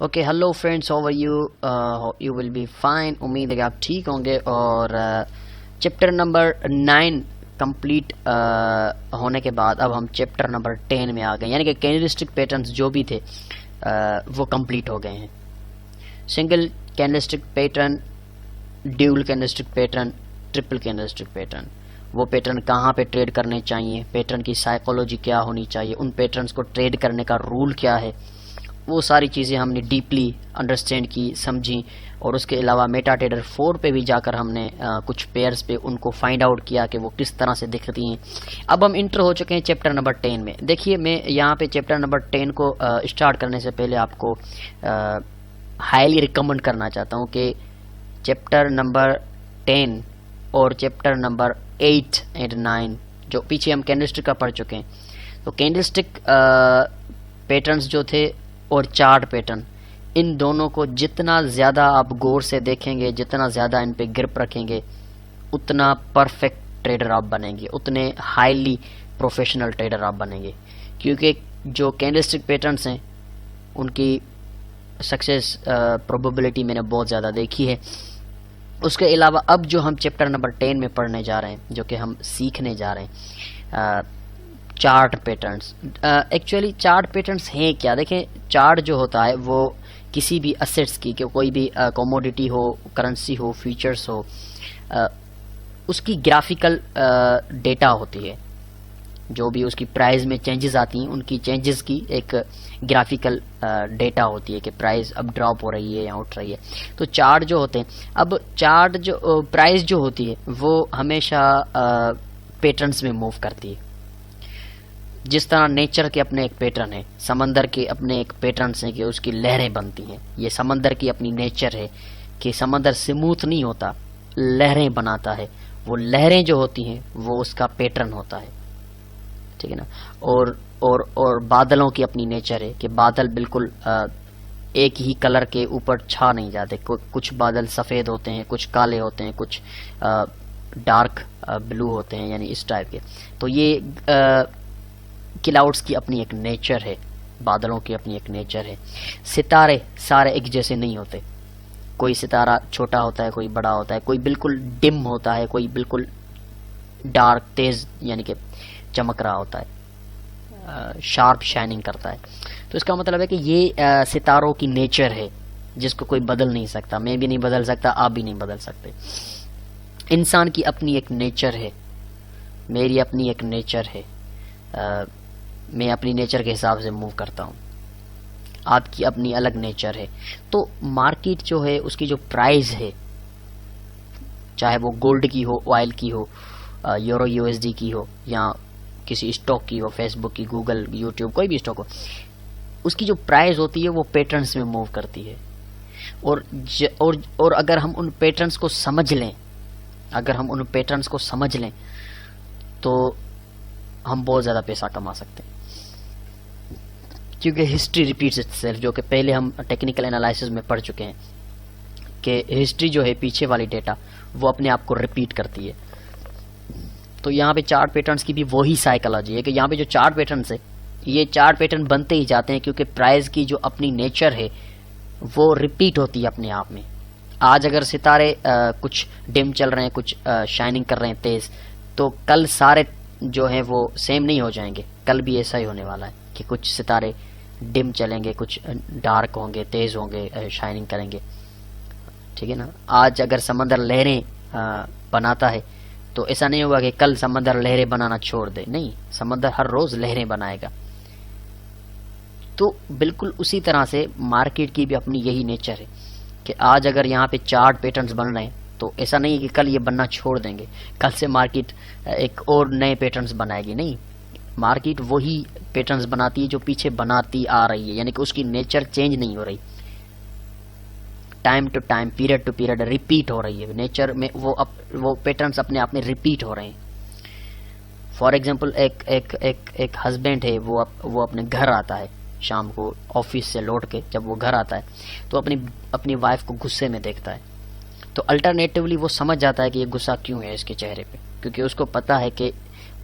Okay, hello friends, how are you? You will be fine. उम्मीद है कि आप ठीक होंगे। और चैप्टर नंबर 9 कंप्लीट होने के बाद अब हम चैप्टर नंबर 10 में आ गए, यानी कि कैंडलस्टिक पैटर्न्स जो भी थे वो कंप्लीट हो गए हैं। Single candlestick pattern, dual candlestick pattern, triple candlestick pattern, वो पैटर्न कहाँ पे ट्रेड करने चाहिए, पैटर्न की साइकोलॉजी क्या होनी चाहिए, उन पैटर्न्स को ट्रेड करने का रूल क्या है, वो सारी चीज़ें हमने डीपली अंडरस्टैंड की, समझी। और उसके अलावा मेटा ट्रेडर 4 पे भी जाकर हमने कुछ पेयर्स पे उनको फाइंड आउट किया कि वो किस तरह से दिखती हैं। अब हम इंटर हो चुके हैं चैप्टर नंबर 10 में। देखिए, मैं यहाँ पे चैप्टर नंबर 10 को स्टार्ट करने से पहले आपको हाईली रिकमेंड करना चाहता हूँ कि चैप्टर नंबर 10 और चैप्टर नंबर 8 एंड 9 जो पीछे हम कैंडलस्टिक का पढ़ चुके हैं, तो कैंडलस्टिक पैटर्न्स जो थे और चार्ट पैटर्न, इन दोनों को जितना ज़्यादा आप गौर से देखेंगे, जितना ज़्यादा इन पे ग्रिप रखेंगे, उतना परफेक्ट ट्रेडर आप बनेंगे, उतने हाईली प्रोफेशनल ट्रेडर आप बनेंगे। क्योंकि जो कैंडलस्टिक पैटर्न्स हैं उनकी सक्सेस प्रोबेबिलिटी मैंने बहुत ज़्यादा देखी है। उसके अलावा अब जो हम चैप्टर नंबर 10 में पढ़ने जा रहे हैं, जो कि हम सीखने जा रहे हैं, chart patterns. Actually chart patterns हैं क्या? देखें, चार्ट जो होता है वो किसी भी असेट्स की, कि कोई भी कमोडिटी हो, करेंसी हो, फीचर्स हो, उसकी ग्राफिकल डेटा होती है। जो भी उसकी प्राइस में चेंजेस आती हैं, उनकी चेंजेस की एक ग्राफिकल डेटा होती है कि प्राइस अब ड्रॉप हो रही है या उठ रही है। तो चार्ट जो होते हैं, अब चार्ट जो प्राइस जो होती है वो हमेशा पैटर्न्स में मूव करती है। जिस तरह नेचर के अपने एक पैटर्न है, समंदर के अपने एक पैटर्न्स हैं कि उसकी लहरें बनती हैं। ये समंदर की अपनी नेचर है कि समंदर स्मूथ नहीं होता, लहरें बनाता है। वो लहरें जो होती हैं वो उसका पैटर्न होता है, ठीक है ना। और बादलों की अपनी नेचर है कि बादल बिल्कुल एक ही कलर के ऊपर छा नहीं जाते। कुछ बादल सफ़ेद होते हैं, कुछ काले होते हैं, कुछ डार्क ब्लू होते हैं, यानी इस टाइप के। तो ये क्लाउड्स की अपनी एक नेचर है, बादलों की अपनी एक नेचर है। सितारे सारे एक जैसे नहीं होते। कोई सितारा छोटा होता है, कोई बड़ा होता है, कोई बिल्कुल डिम होता है, कोई बिल्कुल डार्क तेज यानी कि चमक रहा होता है, शार्प शाइनिंग करता है। तो इसका मतलब है कि ये सितारों की नेचर है जिसको कोई बदल नहीं सकता। मैं भी नहीं बदल सकता, आप भी नहीं बदल सकते। इंसान की अपनी एक नेचर है, मेरी अपनी एक नेचर है। मैं अपनी नेचर के हिसाब से मूव करता हूँ, आपकी अपनी अलग नेचर है। तो मार्केट जो है उसकी जो प्राइस है, चाहे वो गोल्ड की हो, ऑयल की हो, यूरो यूएसडी की हो, या किसी स्टॉक की हो, फेसबुक की, गूगल, यूट्यूब, कोई भी स्टॉक हो, उसकी जो प्राइस होती है वो पैटर्न्स में मूव करती है। और अगर हम उन पैटर्न्स को समझ लें, अगर हम उन पैटर्न्स को समझ लें तो हम बहुत ज़्यादा पैसा कमा सकते हैं। क्योंकि हिस्ट्री रिपीट्स इटसेल्फ, जो कि पहले हम टेक्निकल एनालिसिस में पढ़ चुके हैं कि हिस्ट्री जो है, पीछे वाली डेटा, वो अपने आप को रिपीट करती है। तो यहाँ पे चार्ट पैटर्न्स की भी वही साइकोलॉजी है कि यहाँ पे जो चार्ट पैटर्न्स है, ये चार्ट पैटर्न बनते ही जाते हैं क्योंकि प्राइस की जो अपनी नेचर है वो रिपीट होती है अपने आप में। आज अगर सितारे कुछ डिम चल रहे हैं, कुछ शाइनिंग कर रहे हैं तेज, तो कल सारे जो हैं वो सेम नहीं हो जाएंगे। कल भी ऐसा ही होने वाला है कि कुछ सितारे डिम चलेंगे, कुछ डार्क होंगे, तेज होंगे, शाइनिंग करेंगे, ठीक है ना। आज अगर समंदर लहरें बनाता है तो ऐसा नहीं होगा कि कल समंदर लहरें बनाना छोड़ दे। नहीं, समंदर हर रोज लहरें बनाएगा। तो बिल्कुल उसी तरह से मार्केट की भी अपनी यही नेचर है कि आज अगर यहाँ पे चार्ट पैटर्न्स बन रहे हैं तो ऐसा नहीं है कि कल ये बनना छोड़ देंगे, कल से मार्केट एक और नए पैटर्न्स बनाएगी। नहीं, मार्केट वही पैटर्न्स बनाती है जो पीछे बनाती आ रही है, यानी कि उसकी नेचर चेंज नहीं हो रही। Time to time, period to period repeat हो रही है नेचर में। वो पैटर्न्स अपने आप में रिपीट हो रहे हैं। फॉर एग्जांपल, एक हस्बैंड है, वो अपने घर आता है शाम को ऑफिस से लौट के, जब वो घर आता है तो अपनी वाइफ को गुस्से में देखता है। तो अल्टरनेटिवली वो समझ जाता है कि ये गुस्सा क्यों है इसके चेहरे पे, क्योंकि उसको पता है कि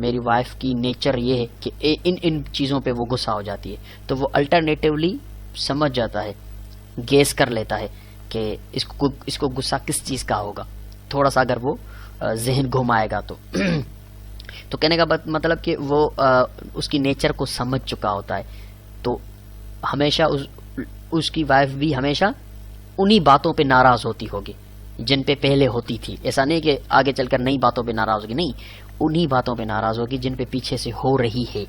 मेरी वाइफ की नेचर ये है कि इन चीज़ों पे वो गुस्सा हो जाती है। तो वो अल्टरनेटिवली समझ जाता है गेस कर लेता है कि इसको गुस्सा किस चीज़ का होगा, थोड़ा सा अगर वो जहन घुमाएगा तो तो कहने का मतलब कि वो उसकी नेचर को समझ चुका होता है। तो हमेशा उसकी वाइफ भी हमेशा उन्हीं बातों पे नाराज होती होगी जिन पे पहले होती थी। ऐसा नहीं कि आगे चलकर नई बातों पे नाराज होगी, नहीं, उन्हीं बातों पे नाराज होगी जिन पे पीछे से हो रही है।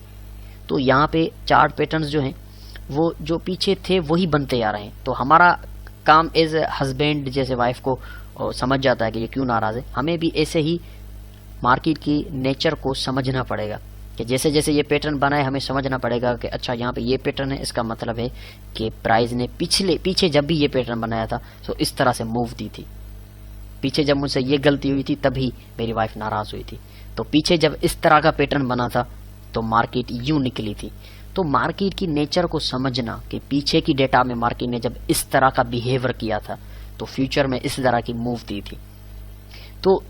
तो यहाँ पे चार्ट पैटर्न्स जो हैं वो जो पीछे थे वही बनते आ रहे हैं। तो हमारा काम एज ए हस्बैंड जैसे वाइफ को समझ जाता है कि ये क्यों नाराज है, हमें भी ऐसे ही मार्केट की नेचर को समझना पड़ेगा कि जैसे जैसे ये पैटर्न बना है हमें समझना पड़ेगा कि अच्छा यहाँ पे ये पैटर्न है, इसका मतलब है कि प्राइस ने पीछे जब भी ये पैटर्न बनाया था तो इस तरह से मूव दी थी। पीछे जब मुझसे ये गलती हुई थी तभी मेरी वाइफ नाराज हुई थी। तो पीछे जब इस तरह का पैटर्न बना था तो मार्केट यूं निकली थी। तो मार्केट की नेचर को समझना कि पीछे की डेटा में मार्केट ने जब इस तरह का बिहेवियर किया था तो फ्यूचर में इस तरह की मूव दी थी। तो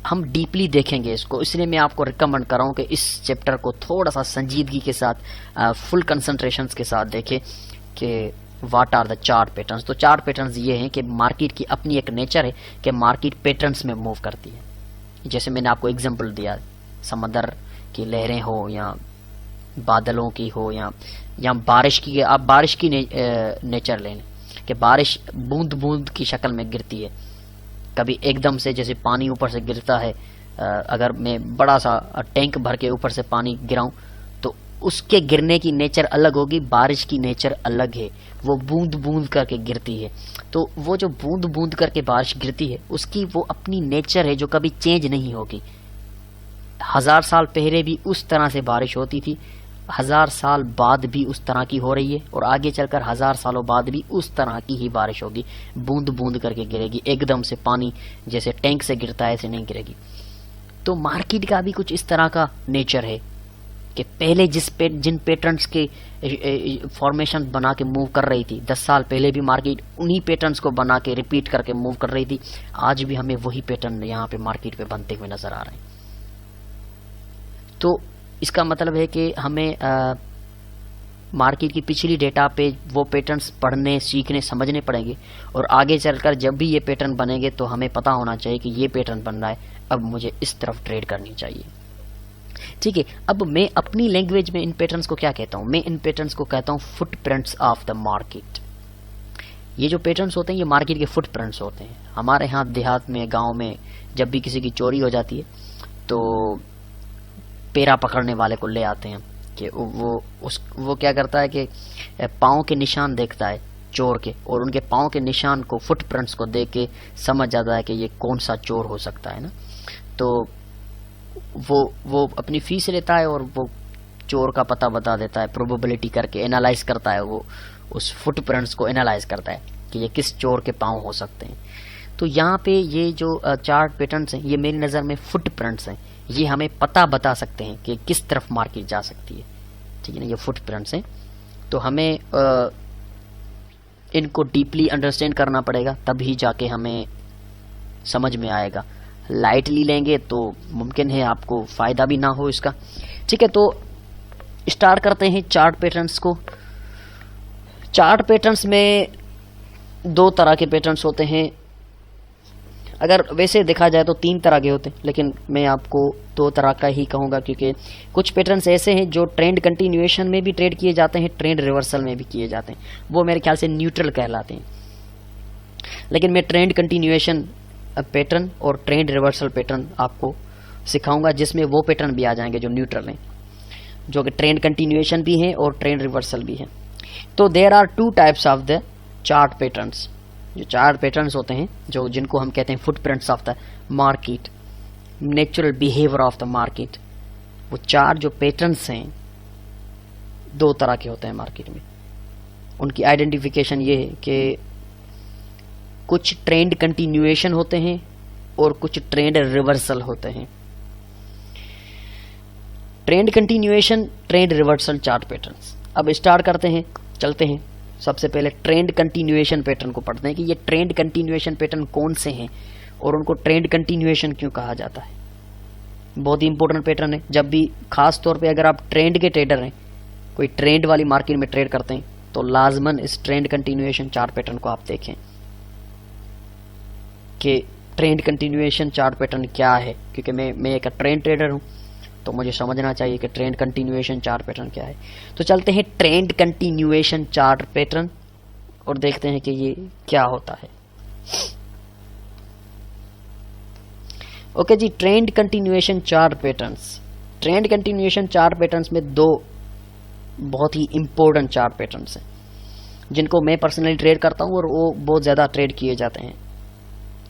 हम डीपली देखेंगे इसको, इसलिए मैं आपको रिकमेंड कर रहा हूं कि इस चैप्टर को थोड़ा सा संजीदगी के साथ फुल कंसंट्रेशन के साथ देखें कि what are the chart patterns. तो चार्ट पैटर्न्स ये हैं कि मार्केट की अपनी एक नेचर है कि मार्केट पैटर्न्स में मूव करती है। जैसे मैंने आपको एग्जांपल दिया, समंदर की लहरें हो या बादलों की हो या बारिश की, आप बारिश की नेचर लें कि बारिश बूंद बूंद की शक्ल में गिरती है। कभी एकदम से जैसे पानी ऊपर से गिरता है, अगर मैं बड़ा सा टैंक भर के ऊपर से पानी गिराऊं तो उसके गिरने की नेचर अलग होगी, बारिश की नेचर अलग है, वो बूंद बूंद करके गिरती है। तो वो जो बूंद बूंद करके बारिश गिरती है उसकी वो अपनी नेचर है जो कभी चेंज नहीं होगी। 1000 साल पहले भी उस तरह से बारिश होती थी, 1000 साल बाद भी उस तरह की हो रही है और आगे चलकर 1000 सालों बाद भी उस तरह की ही बारिश होगी, बूंद बूंद करके गिरेगी, एकदम से पानी जैसे टैंक से गिरता है ऐसे नहीं गिरेगी। तो मार्केट का भी कुछ इस तरह का नेचर है कि पहले जिन पैटर्न्स के फॉर्मेशन बना के मूव कर रही थी 10 साल पहले भी मार्केट उन्हीं पैटर्न्स को बना के रिपीट करके मूव कर रही थी, आज भी हमें वही पैटर्न यहाँ पे मार्केट पे बनते हुए नजर आ रहे हैं। तो इसका मतलब है कि हमें मार्केट की पिछली डेटा पे वो पैटर्न्स पढ़ने, सीखने, समझने पड़ेंगे और आगे चलकर जब भी ये पैटर्न बनेंगे तो हमें पता होना चाहिए कि ये पैटर्न बन रहा है, अब मुझे इस तरफ ट्रेड करनी चाहिए। ठीक है, अब मैं अपनी लैंग्वेज में इन पैटर्न्स को क्या कहता हूँ? मैं इन पैटर्न्स को कहता हूँ फुटप्रिंट्स ऑफ द मार्केट। ये जो पैटर्न्स होते हैं ये मार्केट के फुटप्रिंट्स होते हैं। हमारे यहाँ देहात में, गाँव में जब भी किसी की चोरी हो जाती है तो पेरा पकड़ने वाले को ले आते हैं कि वो क्या करता है कि पाँव के निशान देखता है चोर के और उनके पाँव के निशान को, फुटप्रिंट्स को देख के समझ जाता है कि ये कौन सा चोर हो सकता है ना। तो वो अपनी फीस लेता है और वो चोर का पता बता देता है, प्रोबेबिलिटी करके एनालाइज करता है, वो उस फुटप्रिंट्स को एनालाइज करता है कि ये किस चोर के पाँव हो सकते हैं। तो यहाँ पे ये जो चार्ट पैटर्न्स हैं ये मेरी नज़र में फुटप्रिंट्स हैं, ये हमें पता बता सकते हैं कि किस तरफ मार्केट जा सकती है। ठीक है ना, ये फुटप्रिंट्स हैं। तो हमें इनको डीपली अंडरस्टैंड करना पड़ेगा, तभी जाके हमें समझ में आएगा। लाइटली लेंगे तो मुमकिन है आपको फ़ायदा भी ना हो इसका। ठीक है, तो स्टार्ट करते हैं चार्ट पैटर्न्स को। चार्ट पैटर्न्स में 2 तरह के पैटर्न्स होते हैं। अगर वैसे देखा जाए तो 3 तरह के होते हैं, लेकिन मैं आपको 2 तरह का ही कहूँगा क्योंकि कुछ पैटर्न्स ऐसे हैं जो ट्रेंड कंटिन्यूएशन में भी ट्रेड किए जाते हैं, ट्रेंड रिवर्सल में भी किए जाते हैं, वो मेरे ख्याल से न्यूट्रल कहलाते हैं। लेकिन मैं ट्रेंड कंटिन्यूएशन पैटर्न और ट्रेंड रिवर्सल पैटर्न आपको सिखाऊंगा जिसमें वो पैटर्न भी आ जाएंगे जो न्यूट्रल हैं, जो कि ट्रेंड कंटिन्यूएशन भी हैं और ट्रेंड रिवर्सल भी हैं। तो there are 2 types of the chart patterns. जो चार्ट पैटर्न्स होते हैं जो जिनको हम कहते हैं footprints of the market, natural behaviour of the market, वो 4 जो पैटर्न्स हैं 2 तरह के होते हैं मार्केट में। उनकी आइडेंटिफिकेशन ये है कि कुछ ट्रेंड कंटिन्यूएशन होते हैं और कुछ ट्रेंड रिवर्सल होते हैं। Trend continuation, trend reversal chart patterns. अब स्टार्ट करते हैं, चलते हैं। सबसे पहले ट्रेंड कंटिन्यूएशन पैटर्न को पढ़ते हैं कि ये ट्रेंड कंटिन्यूएशन पैटर्न कौन से हैं और उनको ट्रेंड कंटिन्यूएशन क्यों कहा जाता है। बहुत ही इंपॉर्टेंट पैटर्न है। जब भी, खास तौर पे अगर आप ट्रेंड के ट्रेडर हैं, कोई ट्रेंड वाली मार्केट में ट्रेड करते हैं, तो लाजमन इस ट्रेंड कंटिन्यूएशन चार्ट पैटर्न को आप देखें कि ट्रेंड कंटिन्यूएशन चार्ट पैटर्न क्या है, क्योंकि मैं एक ट्रेंड ट्रेडर हूं, तो मुझे समझना चाहिए कि ट्रेंड कंटिन्यूएशन चार्ट पैटर्न क्या है। तो चलते हैं ट्रेंड कंटिन्यूएशन चार्ट पैटर्न और देखते हैं कि ये क्या होता है। ओके जी, trend continuation chart patterns. Trend continuation chart patterns में दो बहुत ही इंपॉर्टेंट चार्ट पैटर्न्स हैं जिनको मैं पर्सनली ट्रेड करता हूं और वो बहुत ज़्यादा ट्रेड किए जाते हैं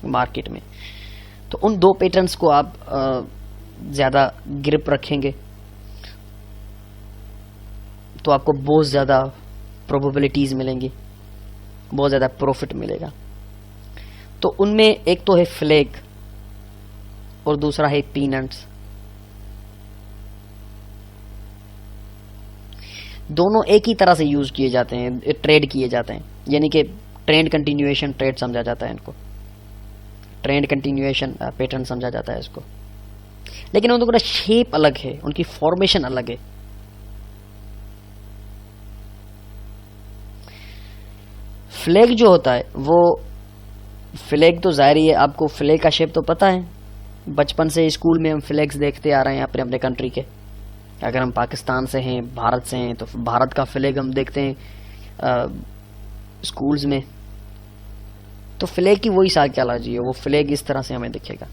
मार्केट में। तो उन दो पैटर्न्स को आप ज़्यादा ग्रिप रखेंगे तो आपको बहुत ज़्यादा प्रोबेबिलिटीज़ मिलेंगी, बहुत ज़्यादा प्रॉफिट मिलेगा। तो उनमें एक तो है फ्लैग और दूसरा है पीनट्स। दोनों एक ही तरह से यूज किए जाते हैं, ट्रेड किए जाते हैं, यानी कि ट्रेंड कंटिन्यूएशन ट्रेड समझा जाता है इनको, ट्रेंड कंटिन्यूएशन पैटर्न समझा जाता है इसको। लेकिन उनका शेप अलग है, उनकी फॉर्मेशन अलग है। फ्लैग जो होता है वो फ्लैग तो जाहिर ही है, आपको फ्लैग का शेप तो पता है, बचपन से स्कूल में हम फ्लैग्स देखते आ रहे हैं अपने अपने कंट्री के। अगर हम पाकिस्तान से हैं, भारत से हैं, तो भारत का फ्लैग हम देखते हैं स्कूल्स में। तो फ्लैग की वही साइकोलॉजी है, वो फ्लैग इस तरह से हमें दिखेगा।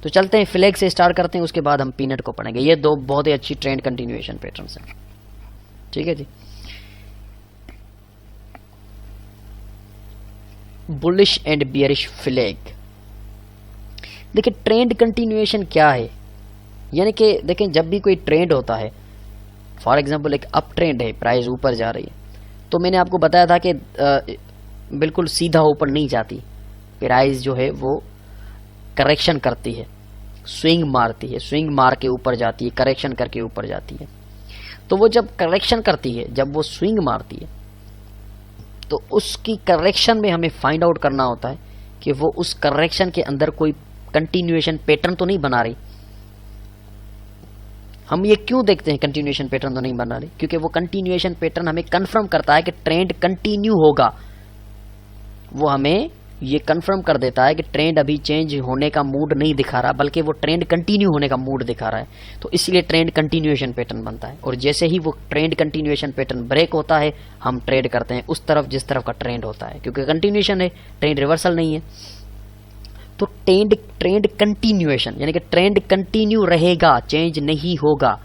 तो चलते हैं फ्लैग से स्टार्ट करते हैं, उसके बाद हम पीनट को पढ़ेंगे। ये दो बहुत ही अच्छी ट्रेंड कंटिन्यूएशन पैटर्न्स हैं, ठीक है जी। Bullish and bearish flag. देखिए ट्रेंड कंटिन्यूएशन क्या है, यानी कि देखें जब भी कोई ट्रेंड होता है, फॉर एग्जांपल एक अप ट्रेंड है, प्राइस ऊपर जा रही है, तो मैंने आपको बताया था कि बिल्कुल सीधा ऊपर नहीं जाती, प्राइस जो है वो करेक्शन करती है, स्विंग मारती है, स्विंग मार के ऊपर जाती है, करेक्शन करके ऊपर जाती है। तो वो जब करेक्शन करती है, जब वो स्विंग मारती है, तो उसकी करेक्शन में हमें फाइंड आउट करना होता है कि वो उस करेक्शन के अंदर कोई कंटिन्यूएशन पैटर्न तो नहीं बना रही। हम ये क्यों देखते हैं कंटिन्यूएशन पैटर्न तो नहीं बना रही? क्योंकि वो कंटिन्यूएशन पैटर्न हमें कंफर्म करता है कि ट्रेंड कंटिन्यू होगा। वो हमें ये कंफर्म कर देता है कि ट्रेंड अभी चेंज होने का मूड नहीं दिखा रहा, बल्कि वो ट्रेंड कंटिन्यू होने का मूड दिखा रहा है। तो इसलिए ट्रेंड कंटिन्यूएशन पैटर्न बनता है, और जैसे ही वो ट्रेंड कंटिन्यूएशन पैटर्न ब्रेक होता है, हम ट्रेड करते हैं उस तरफ जिस तरफ का ट्रेंड होता है, क्योंकि कंटिन्यूएशन है, ट्रेंड रिवर्सल नहीं है। तो ट्रेंड कंटिन्यूएशन यानी कि ट्रेंड कंटिन्यू रहेगा, चेंज नहीं होगा।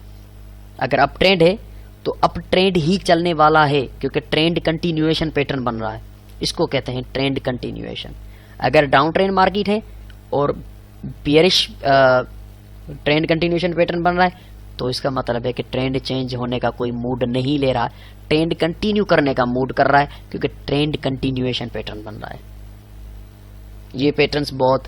अगर अप ट्रेंड है तो अप ट्रेंड ही चलने वाला है, क्योंकि ट्रेंड कंटिन्यूएशन पैटर्न बन रहा है, इसको कहते हैं ट्रेंड कंटिन्यूएशन। अगर डाउन ट्रेंड मार्केट है और बियरिश ट्रेंड कंटिन्यूएशन पैटर्न बन रहा है, तो इसका मतलब है कि ट्रेंड चेंज होने का कोई मूड नहीं ले रहा, ट्रेंड कंटिन्यू करने का मूड कर रहा है, क्योंकि ट्रेंड कंटिन्यूएशन पैटर्न बन रहा है। ये पैटर्न्स बहुत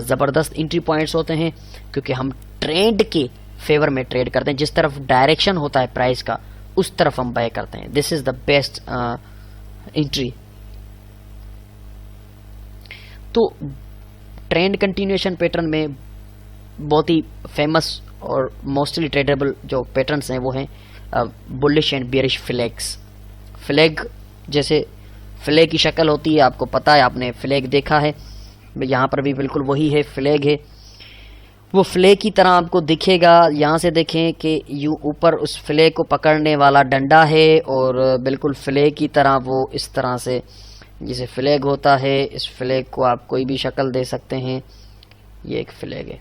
ज़बरदस्त एंट्री पॉइंट्स होते हैं, क्योंकि हम ट्रेंड के फेवर में ट्रेड करते हैं। जिस तरफ डायरेक्शन होता है प्राइस का, उस तरफ हम बाय करते हैं। This is the best entry. तो ट्रेंड कंटिन्यूएशन पैटर्न में बहुत ही फेमस और मोस्टली ट्रेडेबल जो पैटर्न्स हैं वो हैं bullish and bearish flags. Flag जैसे फ्लैग की शक्ल होती है, आपको पता है, आपने फ्लैग देखा है, यहाँ पर भी बिल्कुल वही है, फ्लैग है। वो फ्लैग की तरह आपको दिखेगा। यहाँ से देखें कि यूँ ऊपर उस फ्लैग को पकड़ने वाला डंडा है, और बिल्कुल फ्लैग की तरह वो इस तरह से जैसे फ्लैग होता है, इस फ्लैग को आप कोई भी शक्ल दे सकते हैं। ये एक फ्लैग है,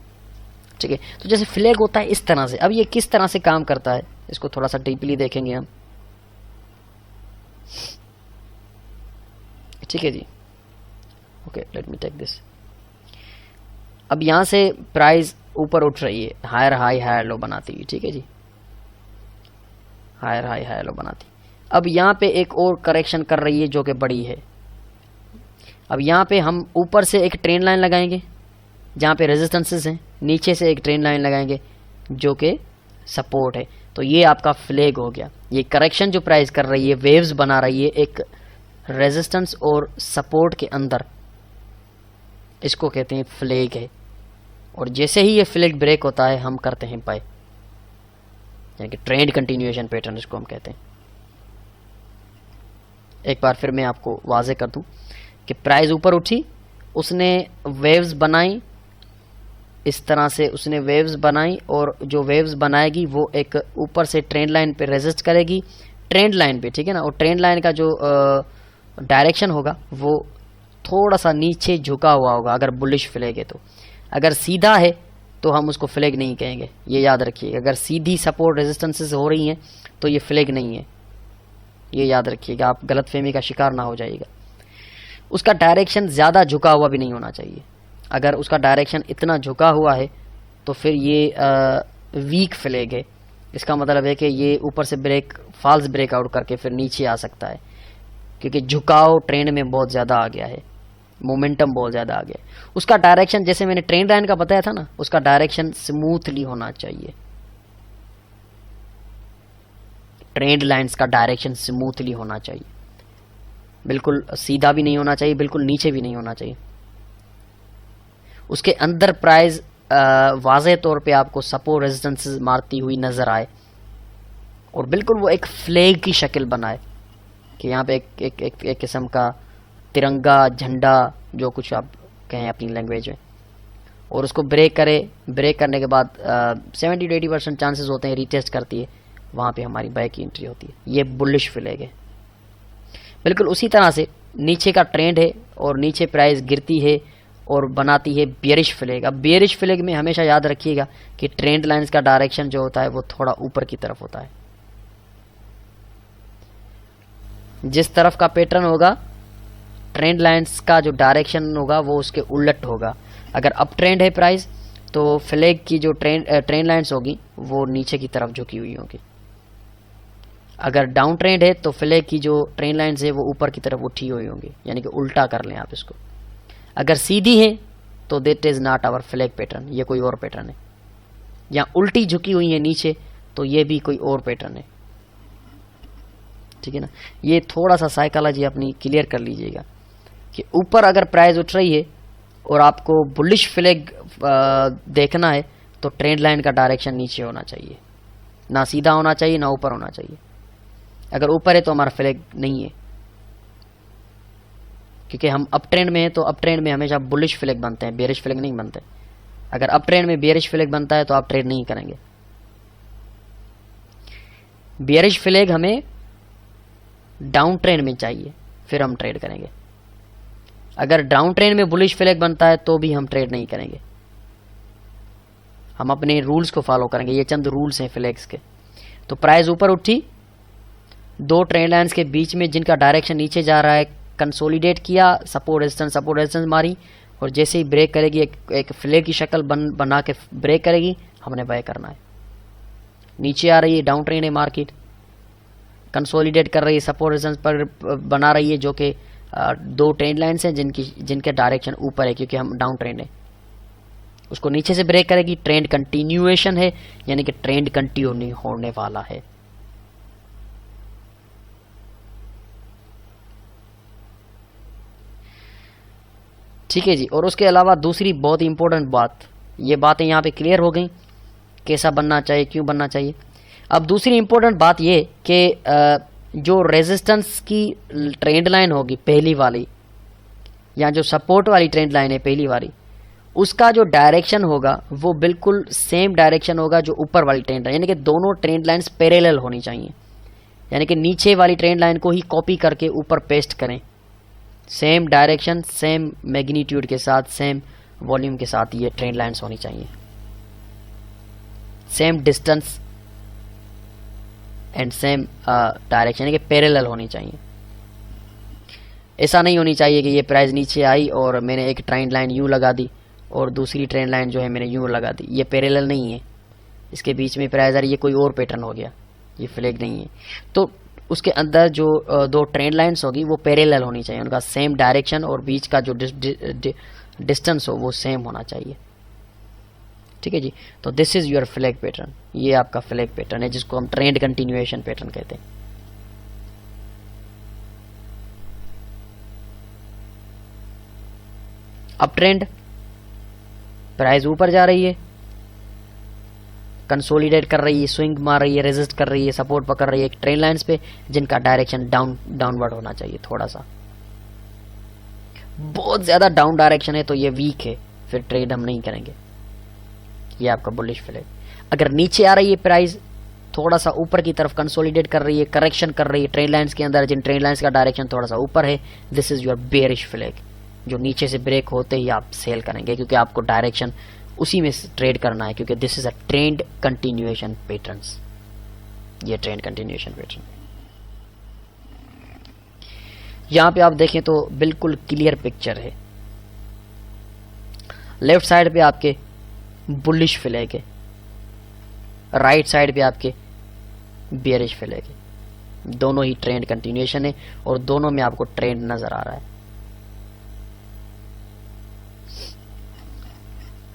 ठीक है। तो जैसे फ्लैग होता है इस तरह से। अब ये किस तरह से काम करता है, इसको थोड़ा सा डीपली देखेंगे हम, ठीक है जी। Okay, let me take this. अब यहाँ से प्राइस ऊपर उठ रही है, हायर हाई हायर लो बनाती है, ठीक है जी, हायर हाई हायर लो बनाती। अब यहाँ पे एक और करेक्शन कर रही है जो कि बड़ी है। अब यहाँ पे हम ऊपर से एक ट्रेंड लाइन लगाएंगे जहाँ पे रेजिस्टेंसेस हैं, नीचे से एक ट्रेंड लाइन लगाएंगे जो कि सपोर्ट है। तो ये आपका फ्लैग हो गया। ये करेक्शन जो प्राइस कर रही है, वेव्स बना रही है एक रेजिस्टेंस और सपोर्ट के अंदर, इसको कहते हैं फ्लैग है। और जैसे ही ये फ्लैग ब्रेक होता है, हम करते हैं बाय, यानी कि ट्रेंड कंटिन्यूएशन पैटर्न इसको हम कहते हैं। एक बार फिर मैं आपको वाजे कर दूं कि प्राइस ऊपर उठी, उसने वेव्स बनाई, इस तरह से उसने वेव्स बनाई, और जो वेव्स बनाएगी वो एक ऊपर से ट्रेंड लाइन पे रेजिस्ट करेगी, ट्रेंड लाइन पे, ठीक है ना। और ट्रेंड लाइन का जो डायरेक्शन होगा वो थोड़ा सा नीचे झुका हुआ होगा अगर बुलिश फ्लैग है तो। अगर सीधा है तो हम उसको फ्लैग नहीं कहेंगे, ये याद रखिएगा। अगर सीधी सपोर्ट रेजिस्टेंसेस हो रही हैं तो ये फ्लैग नहीं है, ये याद रखिएगा, आप गलतफहमी का शिकार ना हो जाइएगा। उसका डायरेक्शन ज़्यादा झुका हुआ भी नहीं होना चाहिए। अगर उसका डायरेक्शन इतना झुका हुआ है तो फिर ये वीक फ्लैग है। इसका मतलब है कि ये ऊपर से फॉल्स ब्रेकआउट करके फिर नीचे आ सकता है, क्योंकि झुकाव ट्रेंड में बहुत ज़्यादा आ गया है, मोमेंटम बहुत ज़्यादा आ गया है। उसका डायरेक्शन, जैसे मैंने ट्रेंड लाइन का बताया था ना, उसका डायरेक्शन स्मूथली होना चाहिए। ट्रेंड लाइंस का डायरेक्शन स्मूथली होना चाहिए, बिल्कुल सीधा भी नहीं होना चाहिए, बिल्कुल नीचे भी नहीं होना चाहिए। उसके अंदर प्राइस वाज़ेह तौर पे आपको सपोर्ट रेजिस्टेंस मारती हुई नजर आए, और बिल्कुल वो एक फ्लैग की शक्ल बनाए कि यहाँ पे एक किस्म का तिरंगा, झंडा, जो कुछ आप कहें अपनी लैंग्वेज में, और उसको ब्रेक करे। ब्रेक करने के बाद 70 to 80% चांसेस होते हैं रीटेस्ट करती है, वहाँ पे हमारी बाय की एंट्री होती है। ये बुलिश फ्लैग है। बिल्कुल उसी तरह से नीचे का ट्रेंड है और नीचे प्राइस गिरती है और बनाती है बियरिश फ्लैग। अब बियरिश फ्लैग में हमेशा याद रखिएगा कि ट्रेंड लाइंस का डायरेक्शन जो होता है वो थोड़ा ऊपर की तरफ होता है। जिस तरफ का पैटर्न होगा, ट्रेंड लाइंस का जो डायरेक्शन होगा वो उसके उलट होगा। अगर अप ट्रेंड है प्राइस तो फ्लैग की जो ट्रेंड लाइंस होगी वो नीचे की तरफ झुकी हुई होगी। अगर डाउन ट्रेंड है तो फ्लैग की जो ट्रेंड लाइंस है वो ऊपर की तरफ उठी हुई होंगी, यानी कि उल्टा कर लें आप इसको। अगर सीधी है तो that is not our flag pattern, ये कोई और पैटर्न है। या उल्टी झुकी हुई है नीचे तो ये भी कोई और पैटर्न है, ठीक है ना। ये थोड़ा सा साइकोलॉजी अपनी क्लियर कर लीजिएगा कि ऊपर अगर प्राइस उठ रही है और आपको बुलिश फ्लैग देखना है तो ट्रेंड लाइन का डायरेक्शन नीचे होना चाहिए, ना सीधा होना चाहिए ना ऊपर होना चाहिए। अगर ऊपर है तो हमारा फ्लैग नहीं है, क्योंकि हम अप ट्रेंड में हैं तो अप ट्रेंड में हमेशा बुलिश फ्लैग बनते हैं, बेरिश फ्लैग नहीं बनते। अगर अप ट्रेंड में बेरिश फ्लैग बनता है तो आप ट्रेड नहीं करेंगे। बेरिश फ्लैग हमें डाउन ट्रेंड में चाहिए, फिर हम ट्रेड करेंगे। अगर डाउन ट्रेंड में बुलिश फ्लैग बनता है तो भी हम ट्रेड नहीं करेंगे, हम अपने रूल्स को फॉलो करेंगे। ये चंद रूल्स हैं फ्लैग्स के। तो प्राइस ऊपर उठी, दो ट्रेंड लाइंस के बीच में जिनका डायरेक्शन नीचे जा रहा है, कंसोलिडेट किया, सपोर्ट रेजिस्टेंस मारी, और जैसे ही ब्रेक करेगी एक फ्लैग की शक्ल बना के ब्रेक करेगी, हमने बाय करना है। नीचे आ रही है, डाउन ट्रेंड है मार्केट, कंसोलिडेट कर रही है, सपोर्ट रेजिस्टेंस पर बना रही है, जो कि दो ट्रेंड लाइंस हैं जिनके डायरेक्शन ऊपर है क्योंकि हम डाउन ट्रेंड है। उसको नीचे से ब्रेक करेगी, ट्रेंड कंटिन्यूएशन है, यानी कि ट्रेंड कंटिन्यू होने वाला है। ठीक है जी। और उसके अलावा दूसरी बहुत ही इंपॉर्टेंट बात, ये बातें यहाँ पे क्लियर हो गई, कैसा बनना चाहिए, क्यों बनना चाहिए। अब दूसरी इंपॉर्टेंट बात ये कि जो रेजिस्टेंस की ट्रेंड लाइन होगी पहली वाली, या जो सपोर्ट वाली ट्रेंड लाइन है पहली वाली, उसका जो डायरेक्शन होगा वो बिल्कुल सेम डायरेक्शन होगा जो ऊपर वाली ट्रेंड लाइन, यानी कि दोनों ट्रेंड लाइंस पैरेलल होनी चाहिए। यानी कि नीचे वाली ट्रेंड लाइन को ही कॉपी करके ऊपर पेस्ट करें, सेम डायरेक्शन, सेम मैग्नीट्यूड के साथ, सेम वॉल्यूम के साथ ये ट्रेंड लाइंस होनी चाहिए, same distance and same direction, यानी कि पैरेलल होनी चाहिए। ऐसा नहीं होनी चाहिए कि ये प्राइस नीचे आई और मैंने एक ट्रेंड लाइन यूं लगा दी और दूसरी ट्रेंड लाइन जो है मैंने यूं लगा दी, ये पैरेलल नहीं है। इसके बीच में प्राइस आ रही है, ये कोई और पैटर्न हो गया, ये फ्लैग नहीं है। तो उसके अंदर जो दो ट्रेंड लाइंस होगी वो पैरेलल होनी चाहिए, उनका सेम डायरेक्शन और बीच का जो डिस्टेंस हो वो सेम होना चाहिए। ठीक है जी। तो this is your flag pattern, ये आपका फ्लैग पैटर्न है जिसको हम ट्रेंड कंटिन्यूएशन पैटर्न कहते हैं। अप ट्रेंड, प्राइस ऊपर जा रही है, कंसोलिडेट कर रही है, स्विंग मार रही है, रेजिस्ट कर रही है, सपोर्ट पकड़ रही है एक ट्रेंड लाइंस पे जिनका डायरेक्शन डाउनवर्ड होना चाहिए। थोड़ा सा बहुत ज्यादा डाउन डायरेक्शन है तो ये वीक है, फिर ट्रेड हम नहीं करेंगे। ये आपका बुलिश फ्लैग। अगर नीचे आ रही है प्राइस, थोड़ा सा ऊपर की तरफ कंसोलिडेट कर रही है, करेक्शन कर रही है ट्रेंड लाइंस के अंदर, जिन ट्रेंड लाइंस का डायरेक्शन थोड़ा सा ऊपर है, this is your bearish flag. जो नीचे से ब्रेक होते ही आप सेल करेंगे, क्योंकि आपको डायरेक्शन उसी में ट्रेड करना है, क्योंकि this is a trend continuation patterns. ये ट्रेंड कंटिन्यूएशन पैटर्न यहां पे आप देखें तो बिल्कुल क्लियर पिक्चर है। लेफ्ट साइड पे आपके बुलिश फ्लैग है, राइट साइड पे आपके बेयरिश फ्लैग है। दोनों ही ट्रेंड कंटिन्यूएशन है और दोनों में आपको ट्रेंड नजर आ रहा है।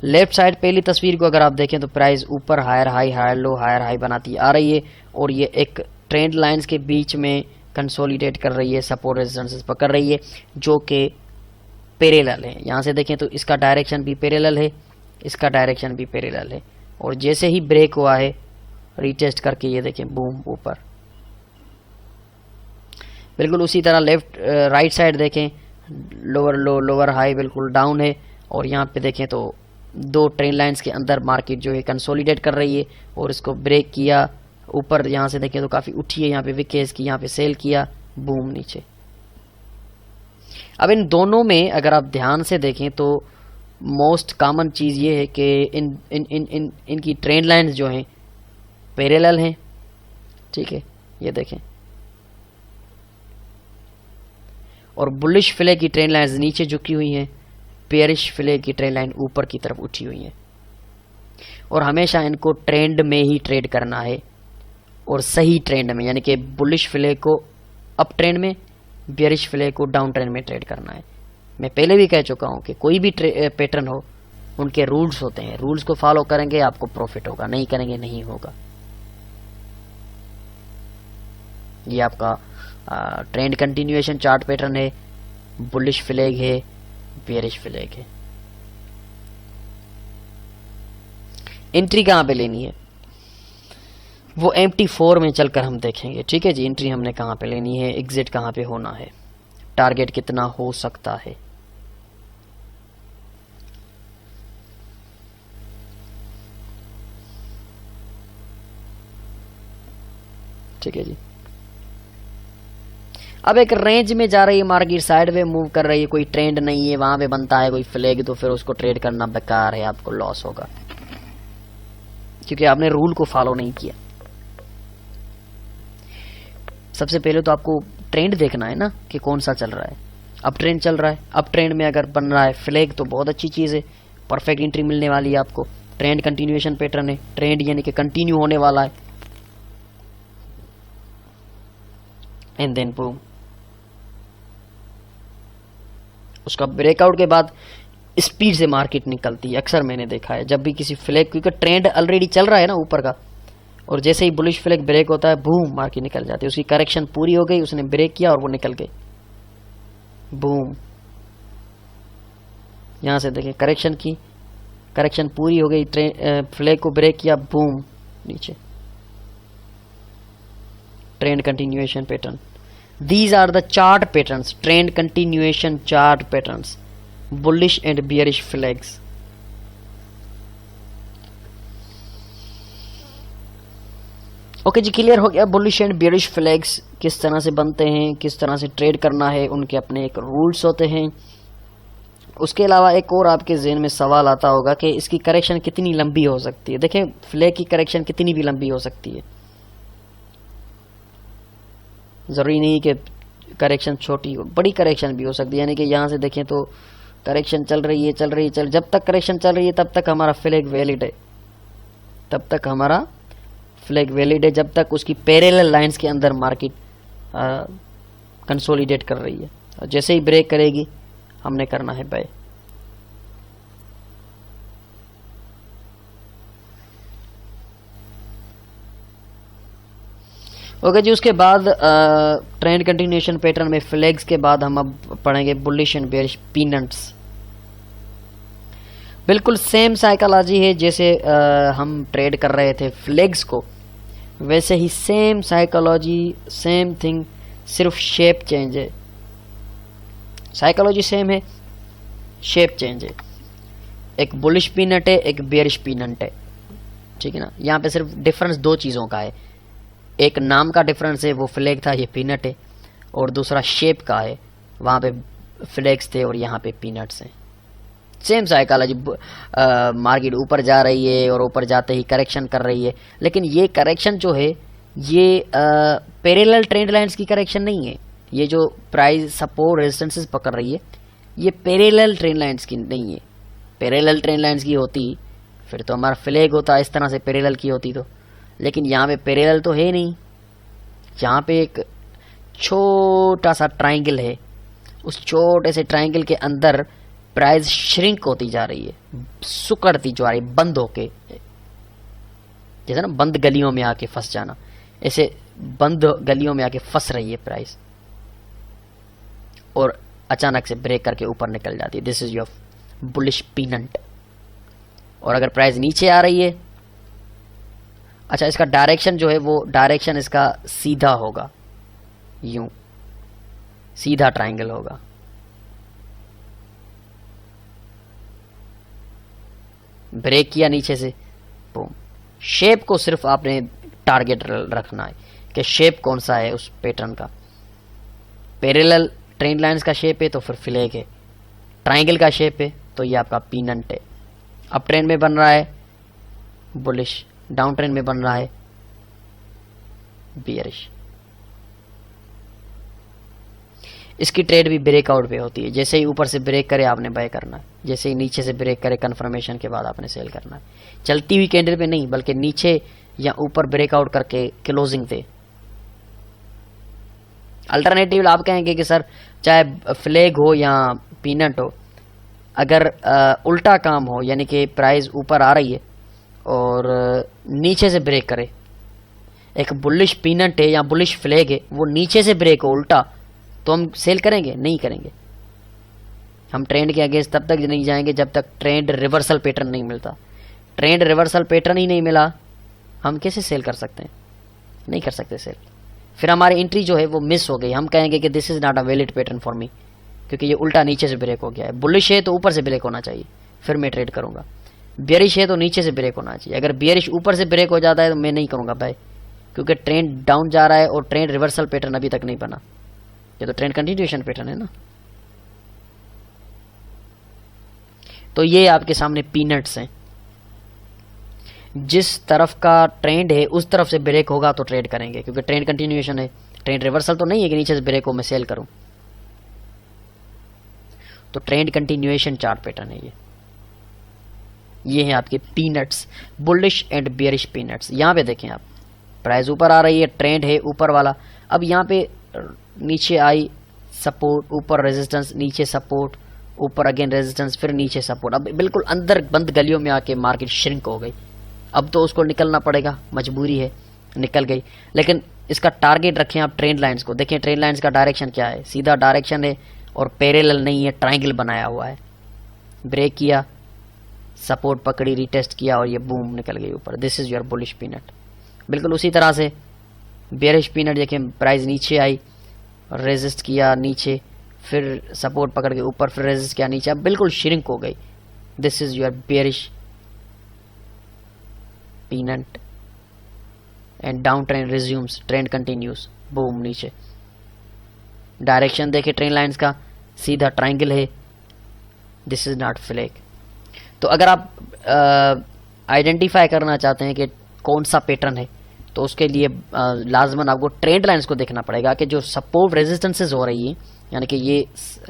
लेफ्ट साइड पहली तस्वीर को अगर आप देखें तो प्राइस ऊपर higher high, higher low, higher high बनाती आ रही है और ये एक ट्रेंड लाइंस के बीच में कंसोलिडेट कर रही है, सपोर्ट रेजिस्टेंस पकड़ रही है जो कि पैरेलल है। यहां से देखें तो इसका डायरेक्शन भी पैरेलल है, इसका डायरेक्शन भी पैरेलल है और जैसे ही ब्रेक हुआ है रीटेस्ट करके ये देखें बूम ऊपर। बिल्कुल उसी तरह लेफ्ट राइट साइड देखें, लोअर लो लोअर हाई बिल्कुल डाउन है और यहाँ पे देखें तो दो ट्रेंड लाइंस के अंदर मार्केट जो है कंसोलिडेट कर रही है और इसको ब्रेक किया ऊपर। यहाँ से देखें तो काफी उठी है, यहाँ पे विकेस की, यहाँ पे सेल किया, बूम नीचे। अब इन दोनों में अगर आप ध्यान से देखें तो मोस्ट कॉमन चीज ये है कि इनकी ट्रेंड लाइंस जो हैं पैरेलल हैं, ठीक है, ये देखें। और बुलिश फ्लैग की ट्रेंड लाइंस नीचे झुकी हुई हैं, बेयरिश फ्लैग की ट्रेंड लाइन ऊपर की तरफ उठी हुई है। और हमेशा इनको ट्रेंड में ही ट्रेड करना है और सही ट्रेंड में, यानी कि बुलिश फ्लैग को अप ट्रेंड में, बेयरिश फ्लैग को डाउन ट्रेंड में ट्रेड करना है। मैं पहले भी कह चुका हूं कि कोई भी पैटर्न हो उनके रूल्स होते हैं, रूल्स को फॉलो करेंगे आपको प्रॉफिट होगा, नहीं करेंगे नहीं होगा। ये आपका ट्रेंड कंटिन्यूएशन चार्ट पैटर्न है, बुलिश फ्लैग है, बेयरिश फ्लैग है। एंट्री कहां पे लेनी है वो MT4 में चलकर हम देखेंगे, ठीक है जी। एंट्री हमने कहां पे लेनी है, एग्जिट कहां पे होना है, टारगेट कितना हो सकता है। ठीक है जी। अब एक रेंज में जा रही है मार्केट, साइडवे मूव कर रही है, कोई ट्रेंड नहीं है, वहां पे बनता है कोई फ्लैग, तो फिर उसको ट्रेड करना बेकार है, आपको लॉस होगा क्योंकि आपने रूल को फॉलो नहीं किया। सबसे पहले तो आपको ट्रेंड देखना है ना कि कौन सा चल रहा है। अब ट्रेंड चल रहा है, अब ट्रेंड में अगर बन रहा है फ्लैग तो बहुत अच्छी चीज है, परफेक्ट एंट्री मिलने वाली है आपको। ट्रेंड कंटिन्यूएशन पैटर्न है, ट्रेंड यानी कि कंटिन्यू होने वाला है, एंड देन बूम। उसका ब्रेकआउट के बाद स्पीड से मार्केट निकलती है, अक्सर मैंने देखा है जब भी किसी फ्लैग, क्योंकि ट्रेंड ऑलरेडी चल रहा है ना ऊपर का, और जैसे ही बुलिश फ्लैग ब्रेक होता है बूम मार्केट निकल जाती है। उसकी करेक्शन पूरी हो गई, उसने ब्रेक किया और वो निकल गई, बूम। यहां से देखें करेक्शन की, करेक्शन पूरी हो गई, फ्लैग को ब्रेक किया, बूम नीचे। Trend continuation pattern, these are the chart patterns, trend continuation chart patterns, bullish and bearish flags। Okay जी, क्लियर हो गया बुलिश एंड बेयरिश फ्लैग्स किस तरह से बनते हैं, किस तरह से ट्रेड करना है, उनके अपने एक रूल्स होते हैं। उसके अलावा एक और आपके ज़हन में सवाल आता होगा कि इसकी करेक्शन कितनी लंबी हो सकती है। देखें फ्लैग की करेक्शन कितनी भी लंबी हो सकती है, जरूरी नहीं कि करेक्शन छोटी हो, बड़ी करेक्शन भी हो सकती है। यानी कि यहाँ से देखें तो करेक्शन चल रही है, जब तक करेक्शन चल रही है तब तक हमारा फ्लैग वैलिड है, तब तक हमारा फ्लैग वैलिड है, जब तक उसकी पैरेलल लाइंस के अंदर मार्केट कंसोलिडेट कर रही है। और जैसे ही ब्रेक करेगी हमने करना है बाय। ओके जी, उसके बाद ट्रेंड कंटिन्यूएशन पैटर्न में फ्लैग्स के बाद हम अब पढ़ेंगे बुलिश एंड बेयरिश पीनट्स। बिल्कुल सेम साइकोलॉजी है जैसे हम ट्रेड कर रहे थे फ्लैग्स को, वैसे ही सेम साइकोलॉजी, सेम थिंग, सिर्फ शेप चेंज है। साइकोलॉजी सेम है, शेप चेंज है। एक बुलिश पीनट है, एक बेयरिश पीनट है, ठीक है ना। यहाँ पे सिर्फ डिफरेंस दो चीज़ों का है, एक नाम का डिफरेंस है, वो फ्लैग था, ये पीनट है, और दूसरा शेप का है, वहाँ पे फ्लैग्स थे और यहाँ पे पीनट्स हैं। सेम साइकोलॉजी, मार्केट ऊपर जा रही है और ऊपर जाते ही करेक्शन कर रही है, लेकिन ये करेक्शन जो है ये पैरेलल ट्रेंड लाइंस की करेक्शन नहीं है। ये जो प्राइस सपोर्ट रेजिस्टेंसेस पकड़ रही है ये पैरेलल ट्रेंड लाइंस की नहीं है। पैरेलल ट्रेंड लाइंस की होती फिर तो हमारा फ्लैग होता इस तरह से, पैरेलल की होती तो, लेकिन यहाँ पे पैरेलल तो है नहीं। यहाँ पे एक छोटा सा ट्राइंगल है, उस छोटे से ट्राइंगल के अंदर प्राइस श्रिंक होती जा रही है, सुकड़ती जा रही है, बंद होके, जैसे ना बंद गलियों में आके फंस जाना, ऐसे बंद गलियों में आके फंस रही है प्राइस, और अचानक से ब्रेक करके ऊपर निकल जाती है। This is your bullish peanut. और अगर प्राइस नीचे आ रही है, अच्छा इसका डायरेक्शन जो है वो डायरेक्शन इसका सीधा होगा, यूं सीधा ट्राइंगल होगा। ब्रेक किया नीचे से, बूम। शेप को सिर्फ आपने टारगेट रखना है कि शेप कौन सा है उस पैटर्न का। पैरेलल ट्रेंड लाइंस का शेप है तो फिर फ्लैग है, ट्राइंगल का शेप है तो ये आपका पीनट है। अप ट्रेंड में बन रहा है बुलिश, डाउन ट्रेंड में बन रहा है बियरिश। इसकी ट्रेड भी ब्रेकआउट पे होती है, जैसे ही ऊपर से ब्रेक करे आपने बाय करना है, जैसे ही नीचे से ब्रेक करे कंफर्मेशन के बाद आपने सेल करना है। चलती हुई कैंडल पे नहीं, बल्कि नीचे या ऊपर ब्रेकआउट करके क्लोजिंग पे। अल्टरनेटिव आप कहेंगे कि सर चाहे फ्लैग हो या पीनट हो, अगर उल्टा काम हो, यानी कि प्राइस ऊपर आ रही है और नीचे से ब्रेक करे, एक बुलिश पीनट है या बुलिश फ्लैग है, वो नीचे से ब्रेक हो उल्टा, तो हम सेल करेंगे? नहीं करेंगे। हम ट्रेंड के अगेंस्ट तब तक नहीं जाएंगे जब तक ट्रेंड रिवर्सल पैटर्न नहीं मिलता। ट्रेंड रिवर्सल पैटर्न ही नहीं मिला, हम कैसे सेल कर सकते हैं? नहीं कर सकते सेल। फिर हमारी एंट्री जो है वो मिस हो गई। हम कहेंगे कि this is not a valid pattern for me, क्योंकि ये उल्टा नीचे से ब्रेक हो गया है। बुलिश है तो ऊपर से ब्रेक होना चाहिए, फिर मैं ट्रेड करूंगा। बियरिश है तो नीचे से ब्रेक होना चाहिए। अगर बियरिश ऊपर से ब्रेक हो जाता है तो मैं नहीं करूंगा भाई, क्योंकि ट्रेंड डाउन जा रहा है और ट्रेंड रिवर्सल पैटर्न अभी तक नहीं बना। ये तो ट्रेंड कंटिन्यूएशन पैटर्न है ना। तो ये आपके सामने पीनट्स हैं। जिस तरफ का ट्रेंड है उस तरफ से ब्रेक होगा तो ट्रेड करेंगे, क्योंकि ट्रेंड कंटिन्यूएशन है। ट्रेंड रिवर्सल तो नहीं है कि नीचे से ब्रेक हो मैं सेल करूं। तो ट्रेंड कंटिन्यूएशन चार्ट पैटर्न है ये है आपके peanuts, bullish and bearish peanuts. यहां पे देखें आप, प्राइस ऊपर आ रही है, ट्रेंड है ऊपर वाला। अब यहां पे नीचे आई सपोर्ट, ऊपर रेजिस्टेंस, नीचे सपोर्ट, ऊपर अगेन रेजिस्टेंस, फिर नीचे सपोर्ट। अब बिल्कुल अंदर बंद गलियों में आके मार्केट श्रिंक हो गई। अब तो उसको निकलना पड़ेगा, मजबूरी है, निकल गई। लेकिन इसका टारगेट रखें आप ट्रेंड लाइंस को। देखें ट्रेंड लाइंस का डायरेक्शन क्या है, सीधा डायरेक्शन है और पैरेलल नहीं है, ट्राइंगल बनाया हुआ है। ब्रेक किया, सपोर्ट पकड़ी, रिटेस्ट किया और ये बूम निकल गई ऊपर। This is your bullish peanut. बिल्कुल उसी तरह से बेयरिश पीनट देखें, प्राइस नीचे आई, रेजिस्ट किया नीचे, फिर सपोर्ट पकड़ के ऊपर, फिर रेजिस्ट किया नीचे, अब बिल्कुल श्रिंक हो गई। This is your bearish peanut and down trend resumes, trend continuous, boom नीचे। डायरेक्शन देखे ट्रेंड लाइंस का, सीधा ट्राइंगल है, दिस इज नॉट फ्लैग। तो अगर आप आइडेंटिफाई करना चाहते हैं कि कौन सा पैटर्न है, तो उसके लिए लाजमन आपको ट्रेंड लाइंस को देखना पड़ेगा कि जो सपोर्ट रेजिस्टेंसेज हो रही है, यानी कि ये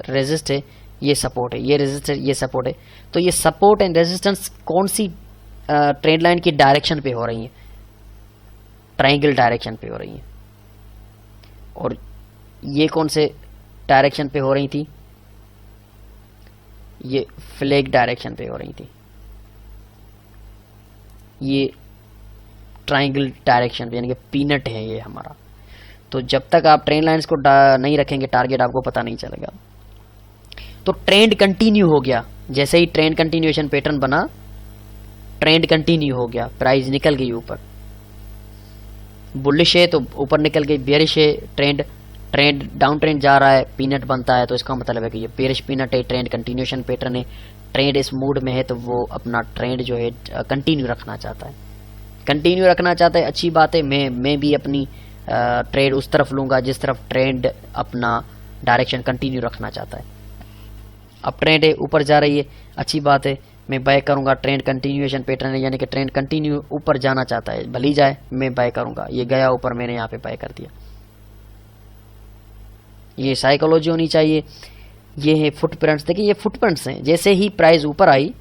रेजिस्ट है, ये सपोर्ट है, ये रेजिस्ट है, ये सपोर्ट है, तो ये सपोर्ट एंड रेजिस्टेंस कौन सी ट्रेंड लाइन की डायरेक्शन पे हो रही है? ट्राइंगल डायरेक्शन पे हो रही है। और ये कौन से डायरेक्शन पे हो रही थी? ये फ्लैग डायरेक्शन पे हो रही थी, ये ट्राइंगल डायरेक्शन पे, यानी कि पीनट है ये हमारा। तो जब तक आप ट्रेंड लाइंस को नहीं रखेंगे टारगेट, आपको पता नहीं चलेगा। तो ट्रेंड कंटिन्यू हो गया, जैसे ही ट्रेंड कंटिन्यूएशन पैटर्न बना, ट्रेंड कंटिन्यू हो गया, प्राइस निकल गई ऊपर, बुलिश है तो ऊपर निकल गई, बेरिश है, ट्रेंड डाउन ट्रेंड जा रहा है, पीनट बनता है, तो इसका मतलब है कि ये बेरिश पीनट है, ट्रेंड कंटिन्यूएशन पैटर्न है, ट्रेंड इस मूड में है, तो वो अपना ट्रेंड जो है कंटिन्यू रखना चाहता है, अच्छी बात है। मैं भी अपनी ट्रेड उस तरफ लूंगा जिस तरफ ट्रेंड अपना डायरेक्शन कंटिन्यू रखना चाहता है। अब ट्रेंड है ऊपर जा रही है, अच्छी बात है, मैं बाय करूंगा, ट्रेंड कंटिन्यूएशन पैटर्न है, यानी कि ट्रेंड कंटिन्यू ऊपर जाना चाहता है, भली जाए मैं बाय करूंगा। ये गया ऊपर, मैंने यहाँ पे बाय कर दिया। ये साइकोलॉजी होनी चाहिए। ये है फुटप्रिंट्स, देखिए ये फुटप्रिंट्स हैं, जैसे ही प्राइस ऊपर आई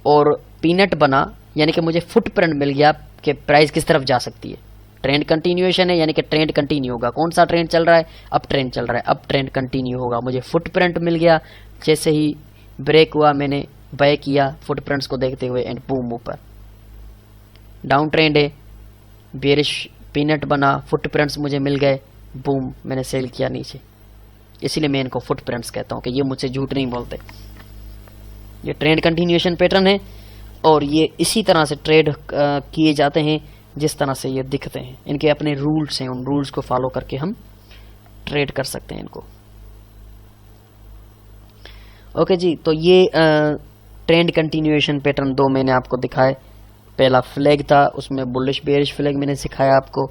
और पीनट बना, यानी कि मुझे फुटप्रिंट मिल गया कि प्राइस किस तरफ जा सकती है। ट्रेंड कंटिन्यूएशन है, यानी कि ट्रेंड कंटिन्यू होगा। कौन सा ट्रेंड चल रहा है? अप ट्रेंड चल रहा है, अप ट्रेंड कंटिन्यू होगा। मुझे फुटप्रिंट मिल गया, जैसे ही ब्रेक हुआ मैंने बाय किया फुटप्रिंट्स को देखते हुए, एंड बूम ऊपर। डाउन ट्रेंड है, बेरिश पीनट बना, फुटप्रिंट्स मुझे मिल गए, बूम मैंने सेल किया नीचे। इसीलिए मैं इनको फुटप्रिंट्स कहता हूँ कि ये मुझसे झूठ नहीं बोलते। ये ट्रेंड कंटिन्यूएशन पैटर्न है और ये इसी तरह से ट्रेड किए जाते हैं जिस तरह से ये दिखते हैं। इनके अपने रूल्स हैं, उन रूल्स को फॉलो करके हम ट्रेड कर सकते हैं इनको। ओके जी, तो ये ट्रेंड कंटिन्यूएशन पैटर्न दो मैंने आपको दिखाए। पहला फ्लैग था, उसमें बुलिश बेरिश फ्लैग मैंने सिखाया आपको।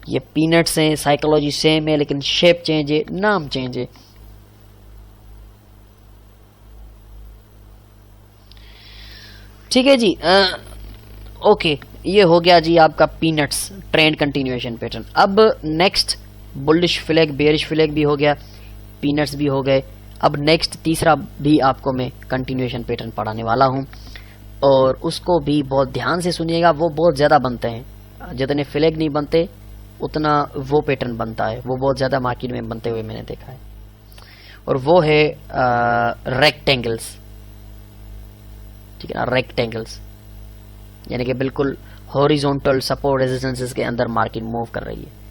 ये पीनट्स हैं, साइकोलॉजी सेम है लेकिन शेप चेंज है, नाम चेंज है। ठीक है जी, ओके, ये हो गया जी आपका पीनट्स ट्रेंड कंटिन्यूएशन पैटर्न। अब next bullish flag bearish flag भी हो गया, पीनट्स भी हो गए। अब नेक्स्ट तीसरा भी आपको मैं कंटिन्यूएशन पैटर्न पढ़ाने वाला हूं और उसको भी बहुत ध्यान से सुनिएगा। वो बहुत ज़्यादा बनते हैं, जितने फ्लैग नहीं बनते उतना वो पैटर्न बनता है, वो बहुत ज़्यादा मार्केट में बनते हुए मैंने देखा है। और वो है रेक्टेंगल्स, ठीक है ना, रेक्टेंगल्स, यानी कि बिल्कुल हॉरिजॉन्टल सपोर्ट रेजिस्टेंसेस के अंदर मार्केट मूव कर रही है।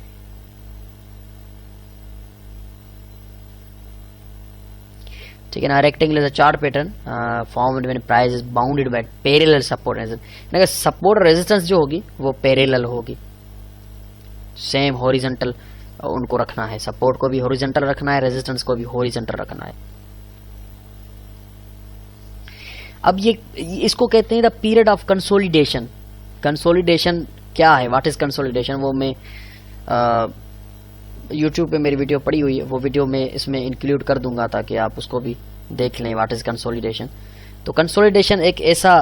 ठीक है ना। Rectangle is a chart pattern formed when price is bounded by parallel support resistance. Support resistance जो होगी वो पैरेलल होगी, सेम हॉरिजॉन्टल उनको रखना है, सपोर्ट को भी हॉरिजॉन्टल रखना है, रेजिस्टेंस को भी हॉरिजॉन्टल रखना है। अब ये इसको कहते हैं the period of consolidation. Consolidation क्या है, व्हाट इज कंसोलिडेशन, वो मैं यूट्यूब पे मेरी वीडियो पड़ी हुई है, वो वीडियो मैं इसमें इंक्लूड कर दूंगा ताकि आप उसको भी देख लें, व्हाट इज कंसोलिडेशन। तो कंसोलिडेशन एक ऐसा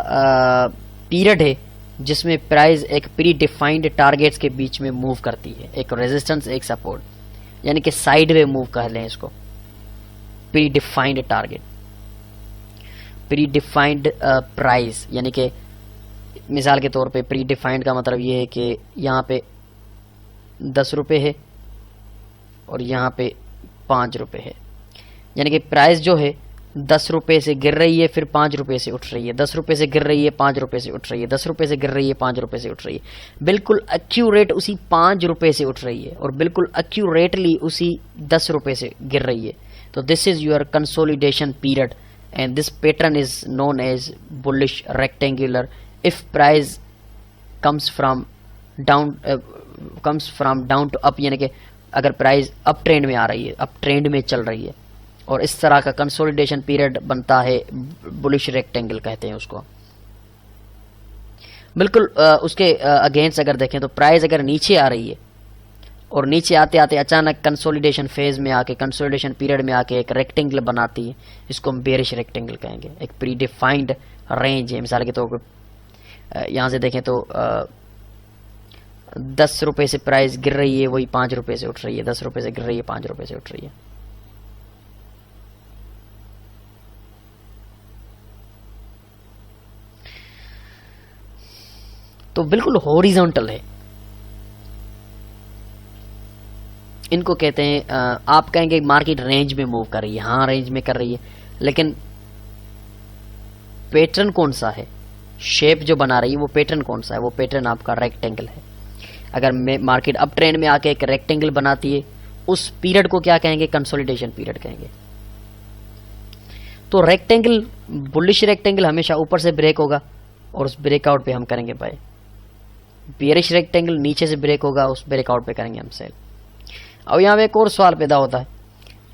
पीरियड है जिसमें प्राइस एक प्री डिफाइंड टारगेट्स के बीच में मूव करती है, एक रेजिस्टेंस एक सपोर्ट, यानी कि साइड वे मूव कह लें इसको। Pre defined target, pre defined price, यानी कि मिसाल के तौर पे प्री डिफाइंड का मतलब ये है कि यहाँ पे 10 रुपये है और यहाँ पे 5 रुपये है, यानी कि प्राइस जो है 10 रुपये से गिर रही है, फिर 5 रुपये से उठ रही है, 10 रुपये से गिर रही है, 5 रुपये से उठ रही है, 10 रुपये से गिर रही है, 5 रुपये से उठ रही है। बिल्कुल एक्यूरेट उसी 5 रुपये से उठ रही है और बिल्कुल एक्यूरेटली उसी 10 रुपये से गिर रही है। तो this is your consolidation period and this pattern is known as bullish rectangular. If price comes from down to up, यानी कि अगर प्राइस अप ट्रेंड में आ रही है, अप ट्रेंड में चल रही है, और इस तरह का कंसोलिडेशन पीरियड बनता है, बुलिश रेक्टेंगल कहते हैं उसको। बिल्कुल उसके अगेंस्ट अगर देखें तो प्राइस अगर नीचे आ रही है और नीचे आते आते अचानक कंसोलिडेशन फेज में आके, कंसोलिडेशन पीरियड में आके एक रेक्टेंगल बनाती है, इसको हम बेरिश रेक्टेंगल कहेंगे। एक प्री डिफाइंड रेंज है, मिसाल के तौर पर यहाँ से देखें तो 10 रुपये से प्राइस गिर रही है, वही 5 रुपये से उठ रही है, 10 रुपये से गिर रही है, 5 रुपये से उठ रही है। तो बिल्कुल हॉरिजॉन्टल है, इनको कहते हैं। आप कहेंगे मार्केट रेंज में मूव कर रही है, हाँ रेंज में कर रही है, लेकिन पैटर्न कौन सा है, शेप जो बना रही है वो पैटर्न कौन सा है, वो पैटर्न आपका रेक्टेंगल है। अगर मार्केट अप ट्रेंड में आके एक रेक्टेंगल बनाती है, उस पीरियड को क्या कहेंगे, कंसोलिडेशन पीरियड कहेंगे। तो रेक्टेंगल, बुलिश रेक्टेंगल हमेशा ऊपर से ब्रेक होगा और उस ब्रेकआउट पे हम करेंगे बाय। बेयरिश रेक्टेंगल नीचे से ब्रेक होगा, उस ब्रेकआउट पे करेंगे हम सेल। अब यहाँ पे एक और सवाल पैदा होता है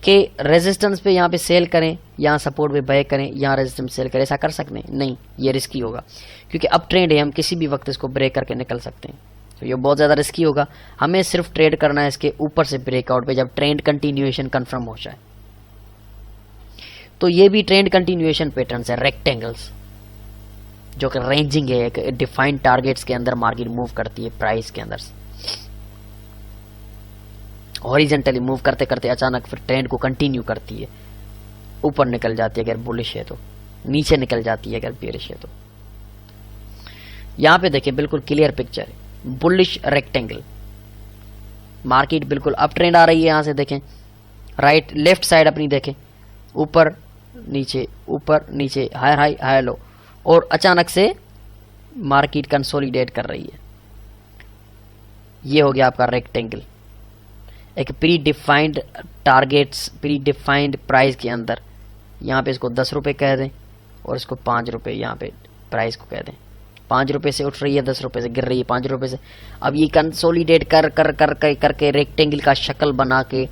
कि रेजिस्टेंस पे यहाँ पे सेल करें, यहाँ सपोर्ट पे बाय करें, यहाँ रेजिस्टेंस सेल करें, ऐसा कर सकते हैं? नहीं, ये रिस्की होगा, क्योंकि अब ट्रेंड है, हम किसी भी वक्त इसको ब्रेक करके निकल सकते हैं, तो ये बहुत ज़्यादा रिस्की होगा। हमें सिर्फ ट्रेड करना है इसके ऊपर से ब्रेकआउट पे, जब ट्रेंड कंटिन्यूएशन कंफर्म हो जाए। तो ये भी ट्रेंड कंटिन्यूएशन पैटर्न्स है, रेक्टेंगल्स, जो कि रेंजिंग है, एक डिफाइंड टारगेट्स के अंदर मार्केट मूव करती है, प्राइस के अंदर हॉरिजॉन्टली मूव करते करते अचानक फिर ट्रेंड को कंटिन्यू करती है, ऊपर निकल जाती है अगर बुलिश है तो, नीचे निकल जाती है अगर बेयरिश है तो। यहां पे देखिए बिल्कुल क्लियर पिक्चर है, बुलिश रेक्टेंगल, मार्केट बिल्कुल अप ट्रेंड आ रही है, यहां से देखें राइट लेफ्ट साइड अपनी देखें, ऊपर नीचे, हायर हाई हायर लो, और अचानक से मार्केट कंसोलिडेट कर रही है। ये हो गया आपका रेक्टेंगल, एक pre defined targets, pre defined price के अंदर। यहाँ पे इसको 10 रुपये कह दें और इसको 5 रुपये यहाँ पे प्राइस को कह दें। 5 रुपये से उठ रही है, 10 रुपये से गिर रही है, 5 रुपये से। अब ये कंसोलिडेट करके रेक्टेंगल का शक्ल बना के,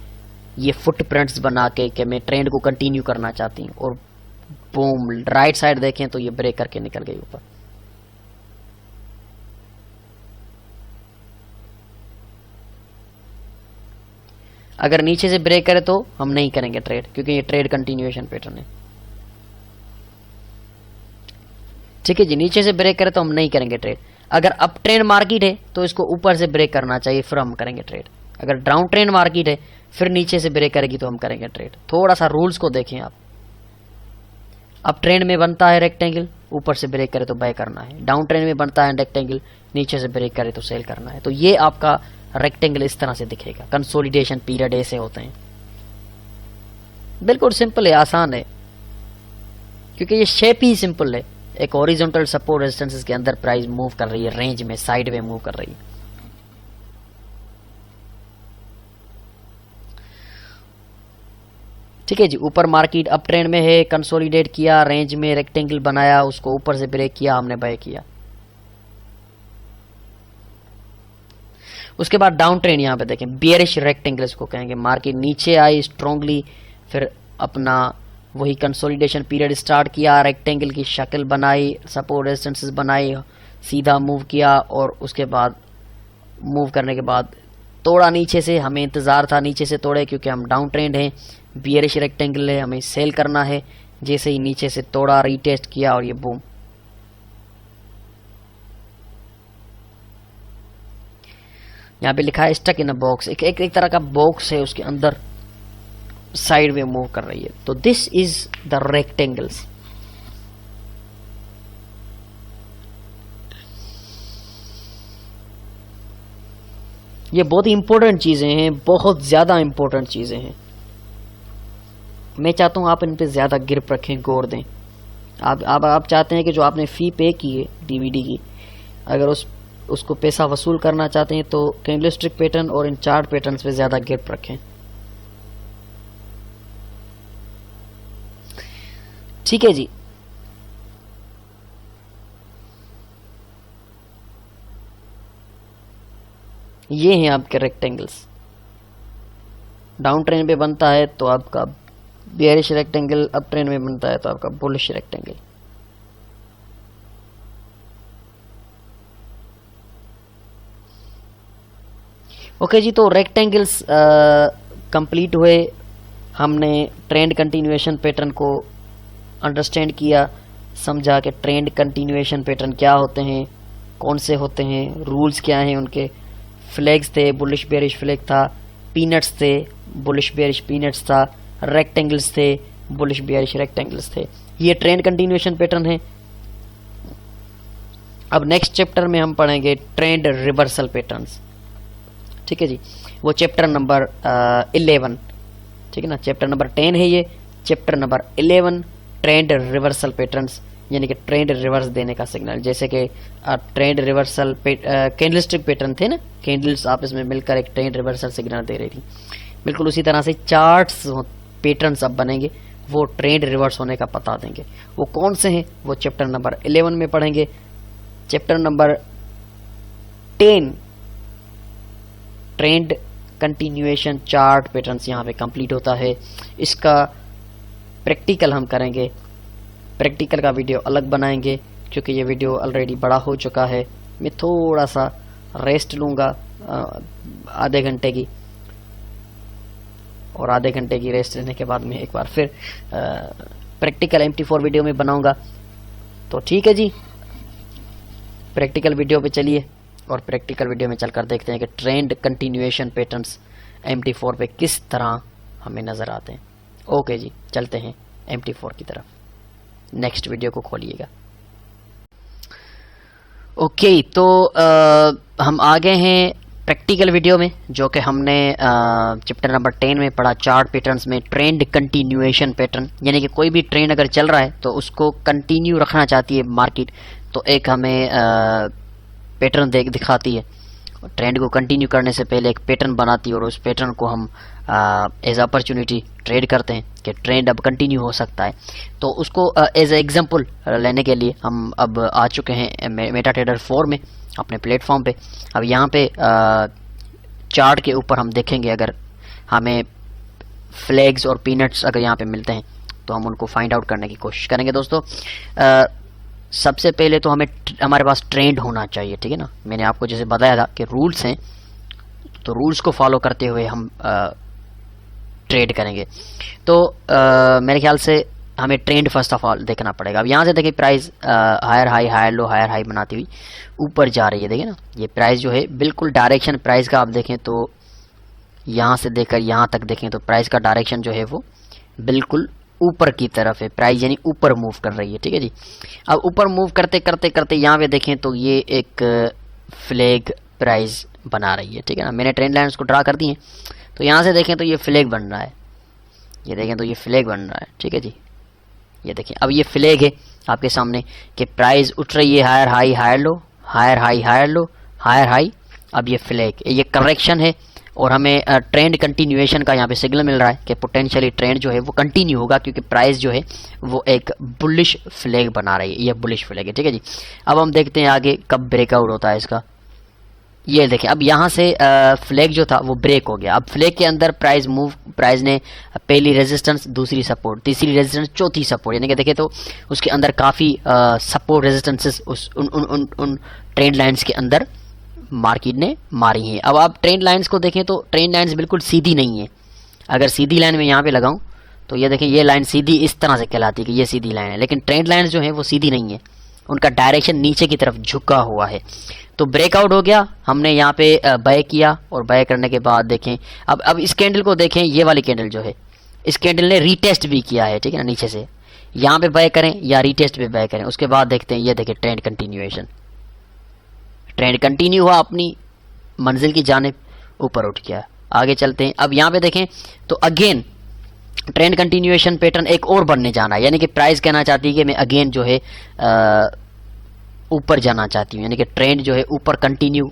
ये फुटप्रिंट्स बना के कि मैं ट्रेंड को कंटिन्यू करना चाहती हूँ, और बूम राइट साइड देखें तो ये ब्रेक करके निकल गई ऊपर। अगर नीचे से ब्रेक करे तो हम नहीं करेंगे ट्रेड, क्योंकि ये ट्रेड कंटिन्यूएशन पैटर्न है। ठीक है जी, नीचे से ब्रेक करे तो हम नहीं करेंगे ट्रेड। अगर अप ट्रेंड मार्केट है तो इसको ऊपर से ब्रेक करना चाहिए, फिर हम करेंगे ट्रेड। अगर डाउन ट्रेंड मार्केट है फिर नीचे से ब्रेक करेगी तो हम करेंगे ट्रेड। थोड़ा सा रूल्स को देखें आप, अप ट्रेंड में बनता है रेक्टेंगल, ऊपर से ब्रेक करे तो बाय करना है। डाउन ट्रेंड में बनता है रेक्टेंगल, नीचे से ब्रेक करे तो सेल करना है। तो ये आपका रेक्टेंगल इस तरह से दिखेगा, कंसोलिडेशन पीरियड ऐसे होते हैं। बिल्कुल सिंपल है, आसान है, क्योंकि ये शेप ही सिंपल है। एक हॉरिजॉन्टल सपोर्ट रेजिस्टेंस के अंदर प्राइस मूव कर रही है, रेंज में साइड में मूव कर रही है। ठीक है जी, ऊपर मार्केट अप ट्रेंड में है, कंसोलिडेट किया, रेंज में रेक्टेंगल बनाया, उसको ऊपर से ब्रेक किया, हमने बाय किया। उसके बाद डाउन ट्रेंड यहाँ पे देखें, बियरिश रेक्टेंगल इसको कहेंगे। मार्केट नीचे आई स्ट्रांगली, फिर अपना वही कंसोलिडेशन पीरियड स्टार्ट किया, रेक्टेंगल की शक्ल बनाई, सपोर्ट रेजिस्टेंसेस बनाई, सीधा मूव किया, और उसके बाद मूव करने के बाद तोड़ा नीचे से। हमें इंतजार था नीचे से तोड़े, क्योंकि हम डाउन ट्रेंड हैं, बियरिश रेक्टेंगल है, हमें सेल करना है। जैसे ही नीचे से तोड़ा, रीटेस्ट किया, और ये बूम। यहाँ पे लिखा है स्टक इन अ बॉक्स, एक तरह का बॉक्स है, उसके अंदर साइड में मूव कर रही है। तो दिस इज द रेक्टेंगल्स। ये बहुत ही इंपॉर्टेंट चीजें हैं, बहुत ज्यादा इंपॉर्टेंट चीजें हैं। मैं चाहता हूं आप इन पे ज्यादा ग्रिप रखें, गौर दें। आप चाहते हैं कि जो आपने फी पे की है डीवीडी की, अगर उसको पैसा वसूल करना चाहते हैं तो कैंडलस्टिक पैटर्न और इन चार्ट पैटर्न्स पे ज्यादा ग्रिप रखें। ठीक है जी, ये हैं आपके रेक्टेंगल्स। डाउन ट्रेंड पे बनता है तो आपका बेयरिश रेक्टेंगल, अप ट्रेंड में बनता है तो आपका बुलिश रेक्टेंगल। ओके जी, तो रेक्टेंगल्स कंप्लीट हुए। हमने ट्रेंड कंटिन्यूएशन पैटर्न को अंडरस्टैंड किया, समझा कि ट्रेंड कंटिन्यूएशन पैटर्न क्या होते हैं, कौन से होते हैं, रूल्स क्या हैं उनके। फ्लैग्स थे, बुलिश बेयरिश फ्लैग था, पीनट्स थे, बुलिश बेयरिश पीनट्स था, रेक्टेंगल्स थे, बुलिश बेयरिश रेक्टेंगल्स थे। ये ट्रेंड कंटिन्यूएशन पैटर्न है। अब नेक्स्ट चैप्टर में हम पढ़ेंगे ट्रेंड रिवर्सल पैटर्न्स। ठीक है जी, वो चैप्टर नंबर 11। ठीक है ना, चैप्टर नंबर 10 है ये, chapter number 11 trend reversal patterns, यानी कि ट्रेंड रिवर्स देने का सिग्नल। जैसे कि ट्रेंड रिवर्सल कैंडलस्टिक पैटर्न थे ना, कैंडल्स आपस में मिलकर एक ट्रेंड रिवर्सल सिग्नल दे रही थी, बिल्कुल उसी तरह से चार्ट्स पैटर्न्स अब बनेंगे वो ट्रेंड रिवर्स होने का बता देंगे। वो कौन से हैं वो चैप्टर नंबर 11 में पढ़ेंगे। Chapter number 10 trend continuation chart patterns यहाँ पे कंप्लीट होता है। इसका प्रैक्टिकल हम करेंगे, प्रैक्टिकल का वीडियो अलग बनाएंगे क्योंकि ये वीडियो ऑलरेडी बड़ा हो चुका है। मैं थोड़ा सा रेस्ट लूँगा आधे घंटे की, और आधे घंटे की रेस्ट लेने के बाद में एक बार फिर प्रैक्टिकल MT4 वीडियो में बनाऊंगा। तो ठीक है जी, प्रैक्टिकल वीडियो पे चलिए और प्रैक्टिकल वीडियो में चलकर देखते हैं कि ट्रेंड कंटिन्यूएशन पैटर्न्स MT4 पे किस तरह हमें नज़र आते हैं। ओके जी, चलते हैं MT4 की तरफ। नेक्स्ट वीडियो को खोलिएगा। ओके, तो हम आ गए हैं प्रैक्टिकल वीडियो में, जो कि हमने चैप्टर नंबर 10 में पढ़ा चार्ट पैटर्न्स में ट्रेंड कंटिन्यूएशन पैटर्न, यानी कि कोई भी ट्रेंड अगर चल रहा है तो उसको कंटिन्यू रखना चाहती है मार्केट, तो एक हमें पैटर्न दिखाती है। ट्रेंड को कंटिन्यू करने से पहले एक पैटर्न बनाती है और उस पैटर्न को हम एज अपॉर्चुनिटी ट्रेड करते हैं कि ट्रेंड अब कंटिन्यू हो सकता है। तो उसको एज एग्जांपल लेने के लिए हम अब आ चुके हैं मेटाट्रेडर 4 में अपने प्लेटफॉर्म पे। अब यहाँ पे चार्ट के ऊपर हम देखेंगे, अगर हमें फ्लैग्स और पीनट्स अगर यहाँ पे मिलते हैं तो हम उनको फाइंड आउट करने की कोशिश करेंगे। दोस्तों सबसे पहले तो हमारे पास ट्रेंड होना चाहिए, ठीक है ना। मैंने आपको जैसे बताया था कि रूल्स हैं, तो रूल्स को फॉलो करते हुए हम ट्रेड करेंगे। तो मेरे ख्याल से हमें ट्रेंड फर्स्ट ऑफ ऑल देखना पड़ेगा। अब यहाँ से देखिए price higher high higher low higher high बनाती हुई ऊपर जा रही है, देखिए ना। ये प्राइस जो है बिल्कुल डायरेक्शन प्राइस का आप देखें तो यहाँ से देखकर यहाँ तक देखें तो प्राइस का डायरेक्शन जो है वो बिल्कुल ऊपर की तरफ है। प्राइस यानी ऊपर मूव कर रही है, ठीक है जी। अब ऊपर मूव करते करते करते यहाँ पे देखें तो ये एक फ्लैग प्राइस बना रही है, ठीक है ना। मैंने ट्रेंड लाइन्स को ड्रा कर दी है, तो यहाँ से देखें तो ये फ्लैग बन रहा है, ये देखें तो ये फ्लैग बन रहा है, ठीक है जी। ये देखें अब ये फ्लैग है आपके सामने कि प्राइस उठ रही है higher high higher low higher high higher low higher high. अब ये फ्लैग, ये करेक्शन है और हमें ट्रेंड कंटिन्यूएशन का यहाँ पे सिग्नल मिल रहा है कि पोटेंशियली ट्रेंड जो है वो कंटिन्यू होगा, क्योंकि प्राइस जो है वो एक बुलिश फ्लैग बना रही है। ये बुलिश फ्लैग है, ठीक है जी। अब हम देखते हैं आगे कब ब्रेकआउट होता है इसका। ये देखें अब यहाँ से फ्लैग जो था वो ब्रेक हो गया। अब फ्लैग के अंदर प्राइस ने पहली रेजिस्टेंस, दूसरी सपोर्ट, तीसरी रेजिस्टेंस, चौथी सपोर्ट, यानी कि देखें तो उसके अंदर काफ़ी सपोर्ट रेजिस्टेंसेस उन ट्रेंड लाइन्स के अंदर मार्केट ने मारी हैं। अब आप ट्रेंड लाइन्स को देखें तो ट्रेंड लाइन्स बिल्कुल सीधी नहीं है। अगर सीधी लाइन में यहाँ पे लगाऊं तो ये देखें ये लाइन सीधी इस तरह से कहलाती है कि ये सीधी लाइन है, लेकिन ट्रेंड लाइन्स जो है वो सीधी नहीं है, उनका डायरेक्शन नीचे की तरफ झुका हुआ है। तो ब्रेकआउट हो गया, हमने यहाँ पे बाय किया और बाय करने के बाद देखें अब इस कैंडल को देखें, ये वाली कैंडल जो है इस कैंडल ने रीटेस्ट भी किया है, ठीक है ना। नीचे से यहाँ पे बाय करें या रीटेस्ट पे बाय करें, उसके बाद देखते हैं ये देखें ट्रेंड कंटिन्यूएशन, ट्रेंड कंटिन्यू हुआ अपनी मंजिल की जानिब, ऊपर उठ गया। आगे चलते हैं, अब यहाँ पे देखें तो अगेन ट्रेंड कंटिन्यूएशन पैटर्न एक और बनने जाना है, यानी कि प्राइस कहना चाहती है कि मैं अगेन जो है ऊपर जाना चाहती हूँ, यानी कि ट्रेंड जो है ऊपर कंटिन्यू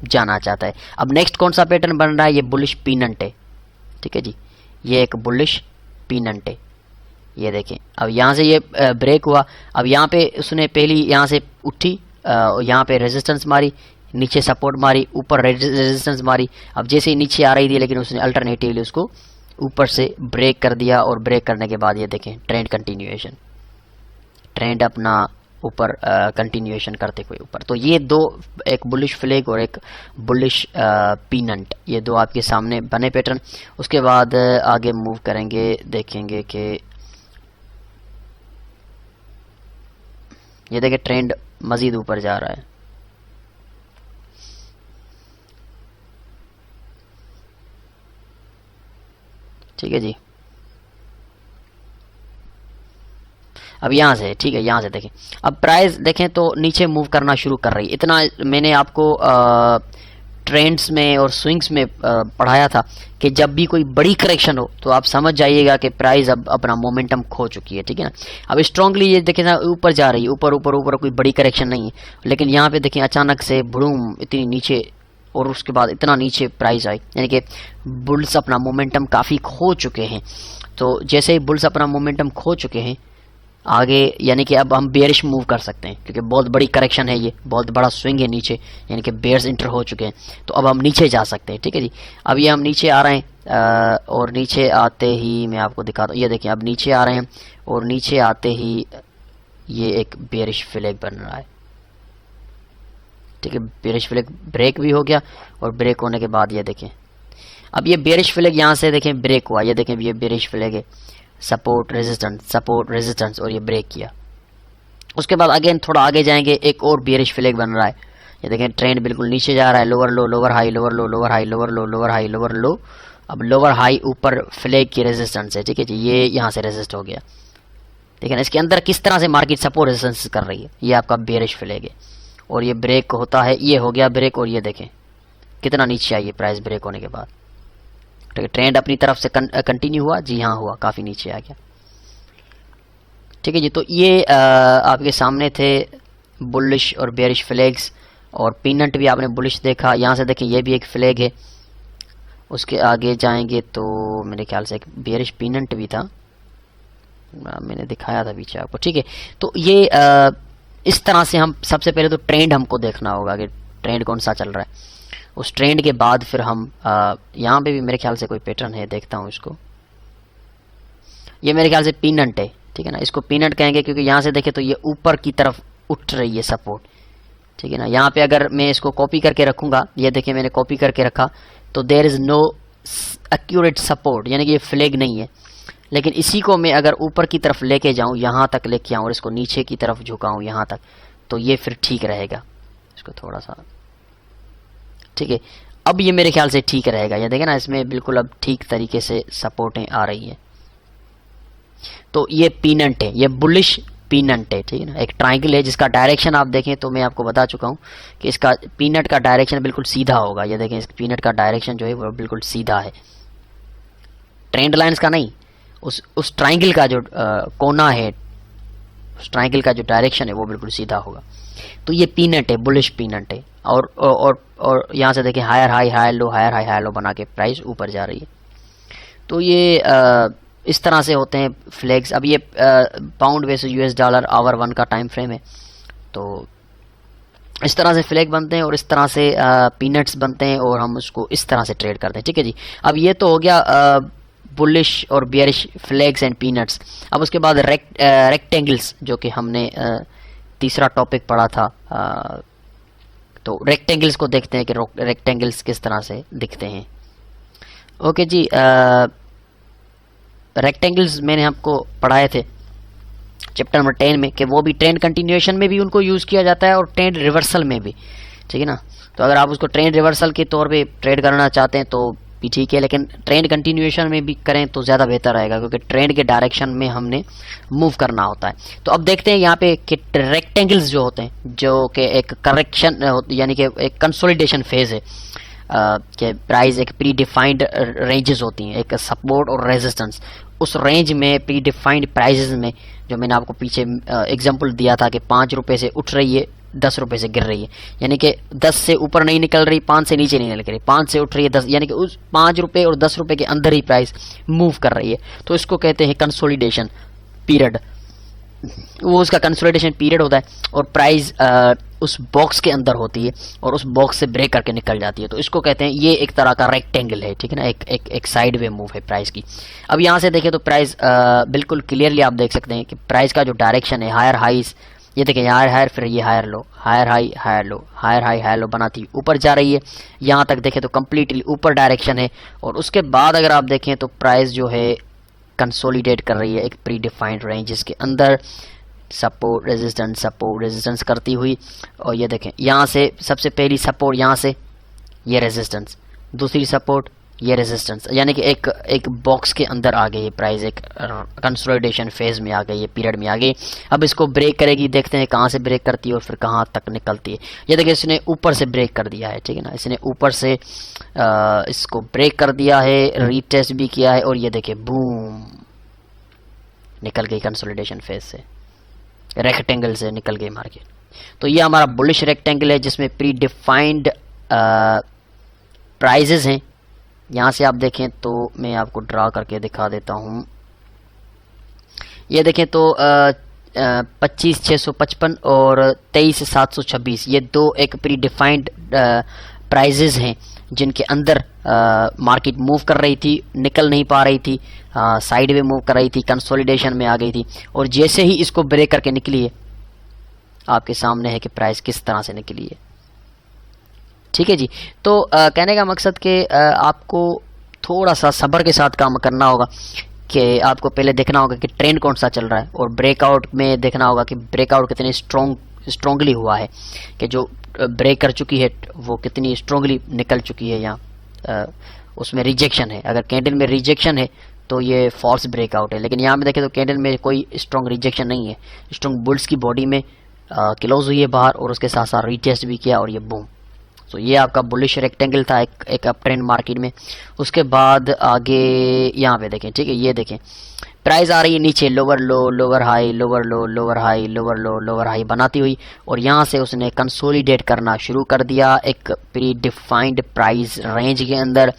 जाना चाहता है। अब नेक्स्ट कौन सा पैटर्न बन रहा है, ये बुलिश पीनट है, ठीक है जी। ये एक बुलिश पीनट है, ये देखें। अब यहाँ से ये ब्रेक हुआ, अब यहाँ पे उसने पहली यहाँ से उठी, यहाँ पे रेजिस्टेंस मारी, नीचे सपोर्ट मारी, ऊपर रेजिस्टेंस मारी। अब जैसे ही नीचे आ रही थी लेकिन उसने अल्टरनेटिवली उसको ऊपर से ब्रेक कर दिया, और ब्रेक करने के बाद ये देखें ट्रेंड कंटिन्यूएशन, ट्रेंड अपना ऊपर कंटिन्यूएशन करते हुए ऊपर। तो ये दो, एक बुलिश फ्लैग और एक बुलिश पीनट, ये दो आपके सामने बने पैटर्न। उसके बाद आगे मूव करेंगे, देखेंगे कि ये देखें ट्रेंड मजीद ऊपर जा रहा है, ठीक है जी। अब यहाँ से, ठीक है, यहाँ से देखें अब प्राइस देखें तो नीचे मूव करना शुरू कर रही है। इतना मैंने आपको ट्रेंड्स में और स्विंग्स में पढ़ाया था कि जब भी कोई बड़ी करेक्शन हो तो आप समझ जाइएगा कि प्राइस अब अपना मोमेंटम खो चुकी है, ठीक है ना। अब स्ट्रांगली ये देखें ना ऊपर जा रही है, ऊपर ऊपर ऊपर, कोई बड़ी करेक्शन नहीं है, लेकिन यहाँ पे देखें अचानक से भड़ूम इतनी नीचे और उसके बाद इतना नीचे प्राइस आई, यानी कि बुल्स अपना मोमेंटम काफ़ी खो चुके हैं। तो जैसे ही बुल्स अपना मोमेंटम खो चुके हैं आगे, यानी कि अब हम बेयरिश मूव कर सकते हैं, क्योंकि बहुत बड़ी करेक्शन है, ये बहुत बड़ा स्विंग है नीचे, यानी कि बेयर्स इंटर हो चुके हैं। तो अब हम नीचे जा सकते हैं, ठीक है जी। अब ये हम नीचे आ रहे हैं और नीचे आते ही मैं आपको दिखाता हूँ, ये देखिए अब नीचे आ रहे हैं और नीचे आते ही ये एक बेयरिश फ्लैग बन रहा है, ठीक है। बेयरिश फ्लैग ब्रेक भी हो गया और ब्रेक होने के बाद ये देखें अब ये बेयरिश फ्लैग यहाँ से देखें ब्रेक हुआ, ये देखें ये बेयरिश फ्लैग है, सपोर्ट रेजिस्टेंस और ये ब्रेक किया। उसके बाद अगेन थोड़ा आगे जाएंगे, एक और बेयरिश फ्लैग बन रहा है, ये देखें ट्रेंड बिल्कुल नीचे जा रहा है, lower low lower high lower low lower high lower low lower high lower लो। अब लोअर हाई ऊपर फ्लैग की रेजिस्टेंस है, ठीक है जी, ये यहाँ से रेजिस्ट हो गया, ठीक है ना। इसके अंदर किस तरह से मार्केट सपोर्ट रेजिस्टेंस कर रही है, ये आपका बेयरिश फ्लैग है और ये ब्रेक होता है, ये हो गया ब्रेक और ये देखें कितना नीचे आई है प्राइस ब्रेक होने के बाद, ठीक है। ट्रेंड अपनी तरफ से कंटिन्यू हुआ, जी हाँ हुआ, काफ़ी नीचे आ गया, ठीक है जी। तो ये आपके सामने थे बुलिश और बेयरिश फ्लैग्स, और पीनट भी आपने बुलिश देखा, यहाँ से देखें ये भी एक फ्लैग है। उसके आगे जाएंगे तो मेरे ख्याल से एक बेयरिश पीनट भी था, मैंने दिखाया था पीछे आपको, ठीक है। तो ये इस तरह से हम सबसे पहले तो ट्रेंड हमको देखना होगा कि ट्रेंड कौन सा चल रहा है। उस ट्रेंड के बाद फिर हम यहाँ पे भी मेरे ख्याल से कोई पैटर्न है, देखता हूँ इसको, ये मेरे ख्याल से पीनट है, ठीक है ना। इसको पीनट कहेंगे क्योंकि यहाँ से देखें तो ये ऊपर की तरफ उठ रही है सपोर्ट, ठीक है ना। यहाँ पे अगर मैं इसको कॉपी करके रखूंगा, ये देखिए मैंने कॉपी करके रखा, तो there is no accurate support, यानी कि ये फ्लैग नहीं है। लेकिन इसी को मैं अगर ऊपर की तरफ लेके जाऊं, यहाँ तक लेके आऊं और इसको नीचे की तरफ झुकाऊं यहाँ तक, तो ये फिर ठीक रहेगा। इसको थोड़ा सा, ठीक है, अब ये मेरे ख्याल से ठीक रहेगा, ये देखें ना, इसमें बिल्कुल अब ठीक तरीके से सपोर्टें आ रही है। तो ये पीनट है, ये बुलिश पीनट है, ठीक है ना। एक ट्रायंगल है जिसका डायरेक्शन आप देखें तो मैं आपको बता चुका हूं कि इसका पीनट का डायरेक्शन बिल्कुल सीधा होगा, ये देखें इस पीनट का डायरेक्शन जो है वो बिल्कुल सीधा है, ट्रेंड लाइंस का नहीं, उस ट्रायंगल का जो कोना है, उस ट्रायंगल का जो डायरेक्शन है वो बिल्कुल सीधा होगा। तो ये पीनट है, बुलिश पीनट है। और यहाँ से देखें higher high higher low higher high higher low बना के प्राइस ऊपर जा रही है। तो ये इस तरह से होते हैं फ्लैग्स। अब ये pound versus US dollar hour 1 का टाइम फ्रेम है, तो इस तरह से फ्लैग बनते हैं और इस तरह से पीनट्स बनते हैं और हम उसको इस तरह से ट्रेड करते हैं, ठीक है जी। अब ये तो हो गया बुलिश और बियरिश फ्लैग्स एंड पीनट्स। अब उसके बाद रेक्टेंगल्स, जो कि हमने तीसरा टॉपिक पढ़ा था, तो रेक्टेंगल्स को देखते हैं कि रेक्टेंगल्स किस तरह से दिखते हैं। ओके जी, रेक्टेंगल्स मैंने आपको पढ़ाए थे चैप्टर नंबर 10 में, कि वो भी ट्रेंड कंटिन्यूएशन में भी उनको यूज़ किया जाता है और ट्रेंड रिवर्सल में भी, ठीक है ना। तो अगर आप उसको ट्रेंड रिवर्सल के तौर पे ट्रेड करना चाहते हैं तो भी ठीक है, लेकिन ट्रेंड कंटिन्यूएशन में भी करें तो ज़्यादा बेहतर रहेगा, क्योंकि ट्रेंड के डायरेक्शन में हमने मूव करना होता है। तो अब देखते हैं यहाँ पे कि रेक्टेंगल्स जो होते हैं, जो कि एक करेक्शन यानी कि एक कंसोलिडेशन फेज है, कि प्राइस एक प्री डिफाइंड रेंजेस होती हैं, एक सपोर्ट और रेजिस्टेंस, उस रेंज में प्री डिफाइंड प्राइजेस में, जो मैंने आपको पीछे एग्जांपल दिया था कि 5 रुपए से उठ रही है 10 रुपए से गिर रही है, यानी कि 10 से ऊपर नहीं निकल रही, 5 से नीचे नहीं निकल रही, 5 से उठ रही है 10, यानी कि उस 5 रुपए और 10 रुपए के अंदर ही प्राइस मूव कर रही है। तो इसको कहते हैं कंसोलिडेशन पीरियड, वो उसका कंसोलिडेशन पीरियड होता है और प्राइस उस बॉक्स के अंदर होती है और उस बॉक्स से ब्रेक करके निकल जाती है। तो इसको कहते हैं, ये एक तरह का रेक्टेंगल है, ठीक है ना, एक साइड वे मूव है प्राइस की। अब यहाँ से देखें तो प्राइस बिल्कुल क्लियरली आप देख सकते हैं कि प्राइस का जो डायरेक्शन है, हायर हाइज, ये देखें हायर हायर, फिर ये higher low, higher high higher low, higher high higher low बनाती ऊपर जा रही है। यहाँ तक देखें तो कम्प्लीटली ऊपर डायरेक्शन है, और उसके बाद अगर आप देखें तो प्राइस जो है कंसोलिडेट कर रही है एक प्री डिफाइंड रेंज, जिसके अंदर सपोर्ट रेजिस्टेंस करती हुई। और ये देखें यहाँ से सबसे पहली सपोर्ट, यहाँ से ये रेजिस्टेंस, दूसरी सपोर्ट, ये रेजिस्टेंस, यानी कि एक बॉक्स के अंदर आ गई है प्राइस, एक कंसोलिडेशन फेज में आ गई है, पीरियड में आ गई। अब इसको ब्रेक करेगी, देखते हैं कहाँ से ब्रेक करती है और फिर कहाँ तक निकलती है। ये देखिए इसने ऊपर से ब्रेक कर दिया है, ठीक है ना, इसने ऊपर से इसको ब्रेक कर दिया है, रीटेस्ट भी किया है, और ये देखिए बूम निकल गई कंसोलिडेशन फेज से, रेक्टेंगल से निकल गई मार्केट। तो ये हमारा बुलिश रेक्टेंगल है जिसमें प्री डिफाइंड प्राइजेज हैं, यहाँ से आप देखें तो मैं आपको ड्रा करके दिखा देता हूँ। ये देखें तो 25,655 और 23,726 ये दो एक प्री डिफाइंड प्राइजेज हैं जिनके अंदर मार्केट मूव कर रही थी, निकल नहीं पा रही थी, साइड में मूव कर रही थी, कंसोलिडेशन में आ गई थी, और जैसे ही इसको ब्रेक करके निकली है आपके सामने है कि प्राइस किस तरह से निकली है। ठीक है जी। तो कहने का मकसद कि आपको थोड़ा सा सब्र के साथ काम करना होगा कि आपको पहले देखना होगा कि ट्रेंड कौन सा चल रहा है, और ब्रेकआउट में देखना होगा कि ब्रेकआउट कितने स्ट्रॉन्गली हुआ है, कि जो ब्रेक कर चुकी है वो कितनी स्ट्रॉन्गली निकल चुकी है, या उसमें रिजेक्शन है। अगर कैंडल में रिजेक्शन है तो ये फॉल्स ब्रेकआउट है, लेकिन यहाँ में देखें तो कैंडल में कोई स्ट्रॉन्ग रिजेक्शन नहीं है, स्ट्रॉन्ग बुल्स की बॉडी में क्लोज हुई है बाहर, और उसके साथ साथ रीटेस्ट भी किया और ये बूम। तो ये आपका बुलिश रेक्टेंगल था एक अप ट्रेंड मार्केट में। उसके बाद आगे यहाँ पे देखें, ठीक है, ये देखें प्राइस आ रही है नीचे, lower low lower high lower low lower high lower low lower high बनाती हुई, और यहाँ से उसने कंसोलिडेट करना शुरू कर दिया एक प्री डिफाइंड प्राइस रेंज के अंदर।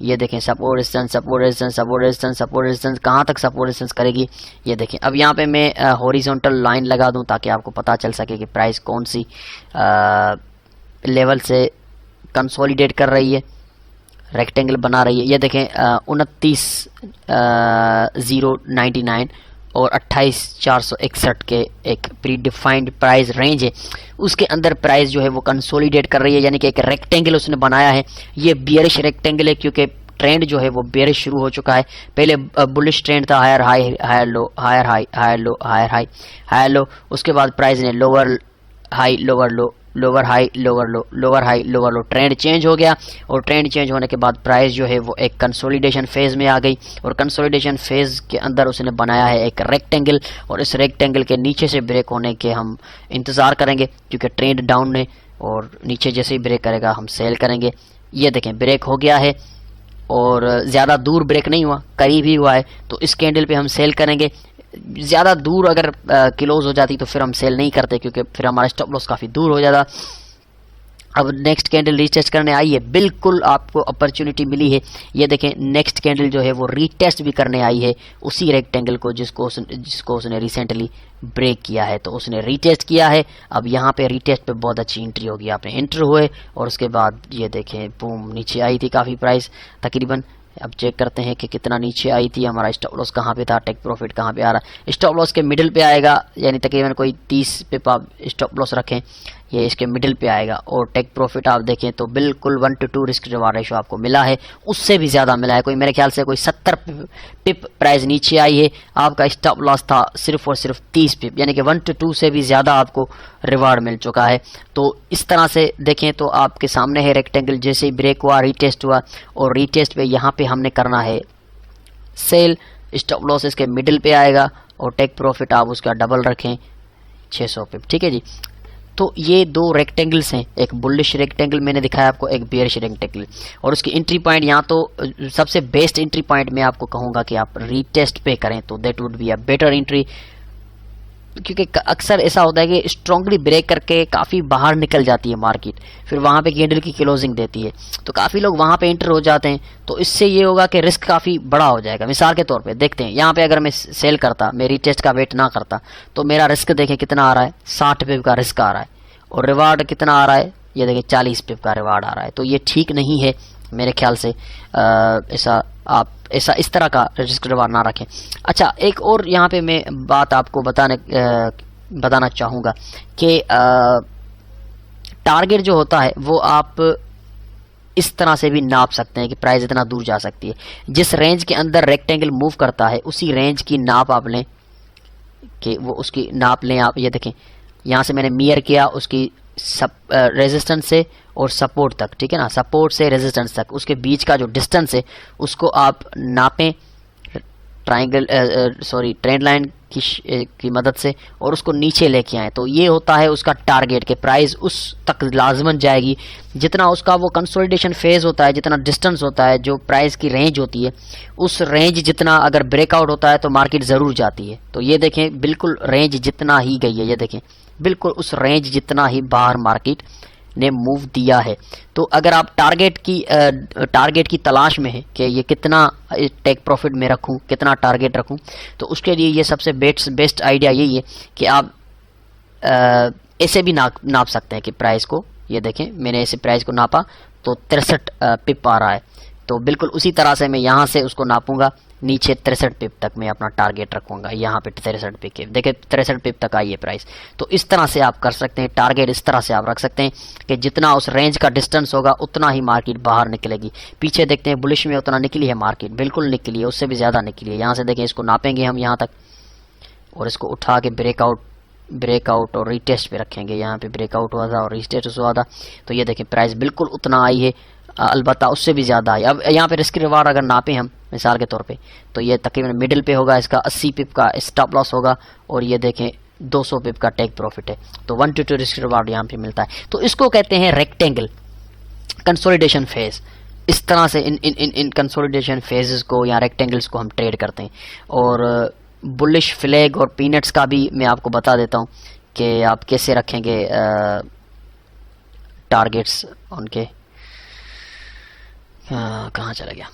ये देखें support resistance support resistance support resistance support resistance, कहाँ तक सपोर्ट रेजिस्टेंस करेगी ये देखें। अब यहाँ पे मैं हॉरिजॉन्टल लाइन लगा दूँ ताकि आपको पता चल सके कि प्राइस कौन सी लेवल से कंसोलिडेट कर रही है, रेक्टेंगल बना रही है। ये देखें 29,099 और 28,461 के एक प्री डिफाइंड प्राइस रेंज है, उसके अंदर प्राइस जो है वो कंसोलिडेट कर रही है, यानी कि एक रेक्टेंगल उसने बनाया है। ये बियरिश रेक्टेंगल है क्योंकि ट्रेंड जो है वो बेरिश शुरू हो चुका है। पहले बुलिश ट्रेंड था, higher high higher low higher high higher low higher high higher low, उसके बाद प्राइस ने lower high lower low lower high lower low lower high lower low, trend change हो गया, और ट्रेंड चेंज होने के बाद प्राइस जो है वो एक कंसोलिडेशन फेज में आ गई, और कंसोलिडेशन फेज के अंदर उसने बनाया है एक रेक्टेंगल, और इस रेक्टेंगल के नीचे से ब्रेक होने के हम इंतज़ार करेंगे क्योंकि ट्रेंड डाउन है, और नीचे जैसे ही ब्रेक करेगा हम सेल करेंगे। ये देखें ब्रेक हो गया है, और ज़्यादा दूर ब्रेक नहीं हुआ, करीब ही हुआ है, तो इस कैंडल पे हम सेल करेंगे। ज़्यादा दूर अगर क्लोज हो जाती तो फिर हम सेल नहीं करते क्योंकि फिर हमारा स्टॉप लॉस काफ़ी दूर हो जाता। अब नेक्स्ट कैंडल रीटेस्ट करने आई है, बिल्कुल आपको अपॉर्चुनिटी मिली है। ये देखें नेक्स्ट कैंडल जो है वो रीटेस्ट भी करने आई है उसी रेक्टेंगल को जिसको उसने रिसेंटली ब्रेक किया है, तो उसने रीटेस्ट किया है। अब यहाँ पे रीटेस्ट पे बहुत अच्छी एंट्री होगी, आपने एंटर हुए और उसके बाद ये देखें बूम नीचे आई थी काफ़ी प्राइस तकरीबन। अब चेक करते हैं कि कितना नीचे आई थी, हमारा स्टॉप लॉस कहाँ पे था, टेक प्रॉफिट कहाँ पे आ रहा है। स्टॉप लॉस के मिडिल पे आएगा, यानी तकरीबन कोई 30 पे आप स्टॉप लॉस रखें, ये इसके मिडिल पे आएगा। और टेक प्रॉफिट आप देखें तो बिल्कुल 1:2 रिस्क रिवार्ड रेशो आपको मिला है, उससे भी ज़्यादा मिला है, कोई मेरे ख्याल से कोई 70 पिप प्राइस नीचे आई है। आपका स्टॉप लॉस था सिर्फ और सिर्फ 30 पिप, यानी कि 1:2 से भी ज़्यादा आपको रिवार्ड मिल चुका है। तो इस तरह से देखें तो आपके सामने है रेक्टेंगल, जैसे ही ब्रेक हुआ रीटेस्ट हुआ, और रीटेस्ट पे यहाँ पे हमने करना है सेल। स्टॉप लॉस इसके मिडिल पे आएगा, और टेक प्रॉफिट आप उसका डबल रखें 600 पिप, ठीक है जी। तो ये दो रेक्टेंगल्स हैं, एक बुलिश रेक्टेंगल मैंने दिखाया आपको, एक बेयरिश रेक्टेंगल, और उसकी एंट्री पॉइंट यहाँ तो सबसे बेस्ट एंट्री पॉइंट मैं आपको कहूँगा कि आप रीटेस्ट पे करें तो that would be a better entry, क्योंकि अक्सर ऐसा होता है कि स्ट्रांगली ब्रेक करके काफ़ी बाहर निकल जाती है मार्केट, फिर वहाँ पे कैंडल की क्लोजिंग देती है, तो काफ़ी लोग वहाँ पे एंटर हो जाते हैं। तो इससे ये होगा कि रिस्क काफ़ी बड़ा हो जाएगा। मिसाल के तौर पे देखते हैं, यहाँ पे अगर मैं सेल करता, मैं रीटेस्ट का वेट ना करता, तो मेरा रिस्क देखें कितना आ रहा है, 60 पिप का रिस्क आ रहा है, और रिवार्ड कितना आ रहा है, ये देखिए 40 पिप का रिवार्ड आ रहा है। तो ये ठीक नहीं है मेरे ख्याल से, ऐसा आप इस तरह का रिस्क रिवार्ड ना रखें। अच्छा, एक और यहाँ पे मैं बात आपको बताना चाहूँगा कि टारगेट जो होता है वो आप इस तरह से भी नाप सकते हैं कि प्राइस इतना दूर जा सकती है। जिस रेंज के अंदर रेक्टेंगल मूव करता है उसी रेंज की नाप आप लें, कि वो उसकी नाप लें आप। ये देखें यहाँ से मैंने मियर किया उसकी रेजिस्टेंस से और सपोर्ट तक, ठीक है ना, सपोर्ट से रेजिस्टेंस तक उसके बीच का जो डिस्टेंस है उसको आप नापें ट्रेंड लाइन की मदद से, और उसको नीचे लेके आए। तो ये होता है उसका टारगेट के प्राइस उस तक लाजमन जाएगी जितना उसका वो कंसोलिडेशन फेज होता है, जितना डिस्टेंस होता है, जो प्राइस की रेंज होती है उस रेंज जितना अगर ब्रेकआउट होता है तो मार्केट ज़रूर जाती है। तो ये देखें बिल्कुल रेंज जितना ही गई है, ये देखें बिल्कुल उस रेंज जितना ही बाहर मार्केट ने मूव दिया है। तो अगर आप टारगेट की तलाश में है कि ये कितना टेक प्रॉफिट में रखूं, कितना टारगेट रखूं, तो उसके लिए ये सबसे बेस्ट आइडिया यही है कि आप ऐसे भी नाप सकते हैं कि प्राइस को, ये देखें मैंने ऐसे प्राइस को नापा तो 63 पिप आ रहा है, तो बिल्कुल उसी तरह से मैं यहाँ से उसको नापूंगा, नीचे 63 पिप तक मैं अपना टारगेट रखूंगा, यहाँ पे 63 पिप, देखिए 63 पिप तक आई है प्राइस। तो इस तरह से आप कर सकते हैं, टारगेट इस तरह से आप रख सकते हैं कि जितना उस रेंज का डिस्टेंस होगा उतना ही मार्केट बाहर निकलेगी। पीछे देखते हैं बुलिश में उतना निकली है मार्केट, बिल्कुल निकली है, उससे भी ज़्यादा निकली है। यहाँ से देखें, इसको नापेंगे हम यहाँ तक और इसको उठा के ब्रेकआउट और रीटेस्ट पे रखेंगे। यहाँ पे ब्रेकआउट हुआ था और रीटेस्ट हुआ था, तो ये देखें प्राइस बिल्कुल उतना आई है, अलबत्ता उससे भी ज़्यादा आई। अब यहाँ पे रिस्क रिवार्ड अगर नापें हम मिसाल के तौर पे, तो ये तकरीबन मिडिल पे होगा, इसका 80 पिप का स्टॉप लॉस होगा और ये देखें 200 पिप का टेक प्रॉफिट है। तो 1 to 2 रिस्क रिवार्ड यहाँ पे मिलता है। तो इसको कहते हैं रेक्टेंगल कंसोलिडेशन फेज। इस तरह से इन कंसोलिडेशन फेजेस को या रेक्टेंगल्स को हम ट्रेड करते हैं। और बुलिश फ्लैग और पीनट्स का भी मैं आपको बता देता हूँ कि आप कैसे रखेंगे टारगेट्स उनके। कहाँ चला गया।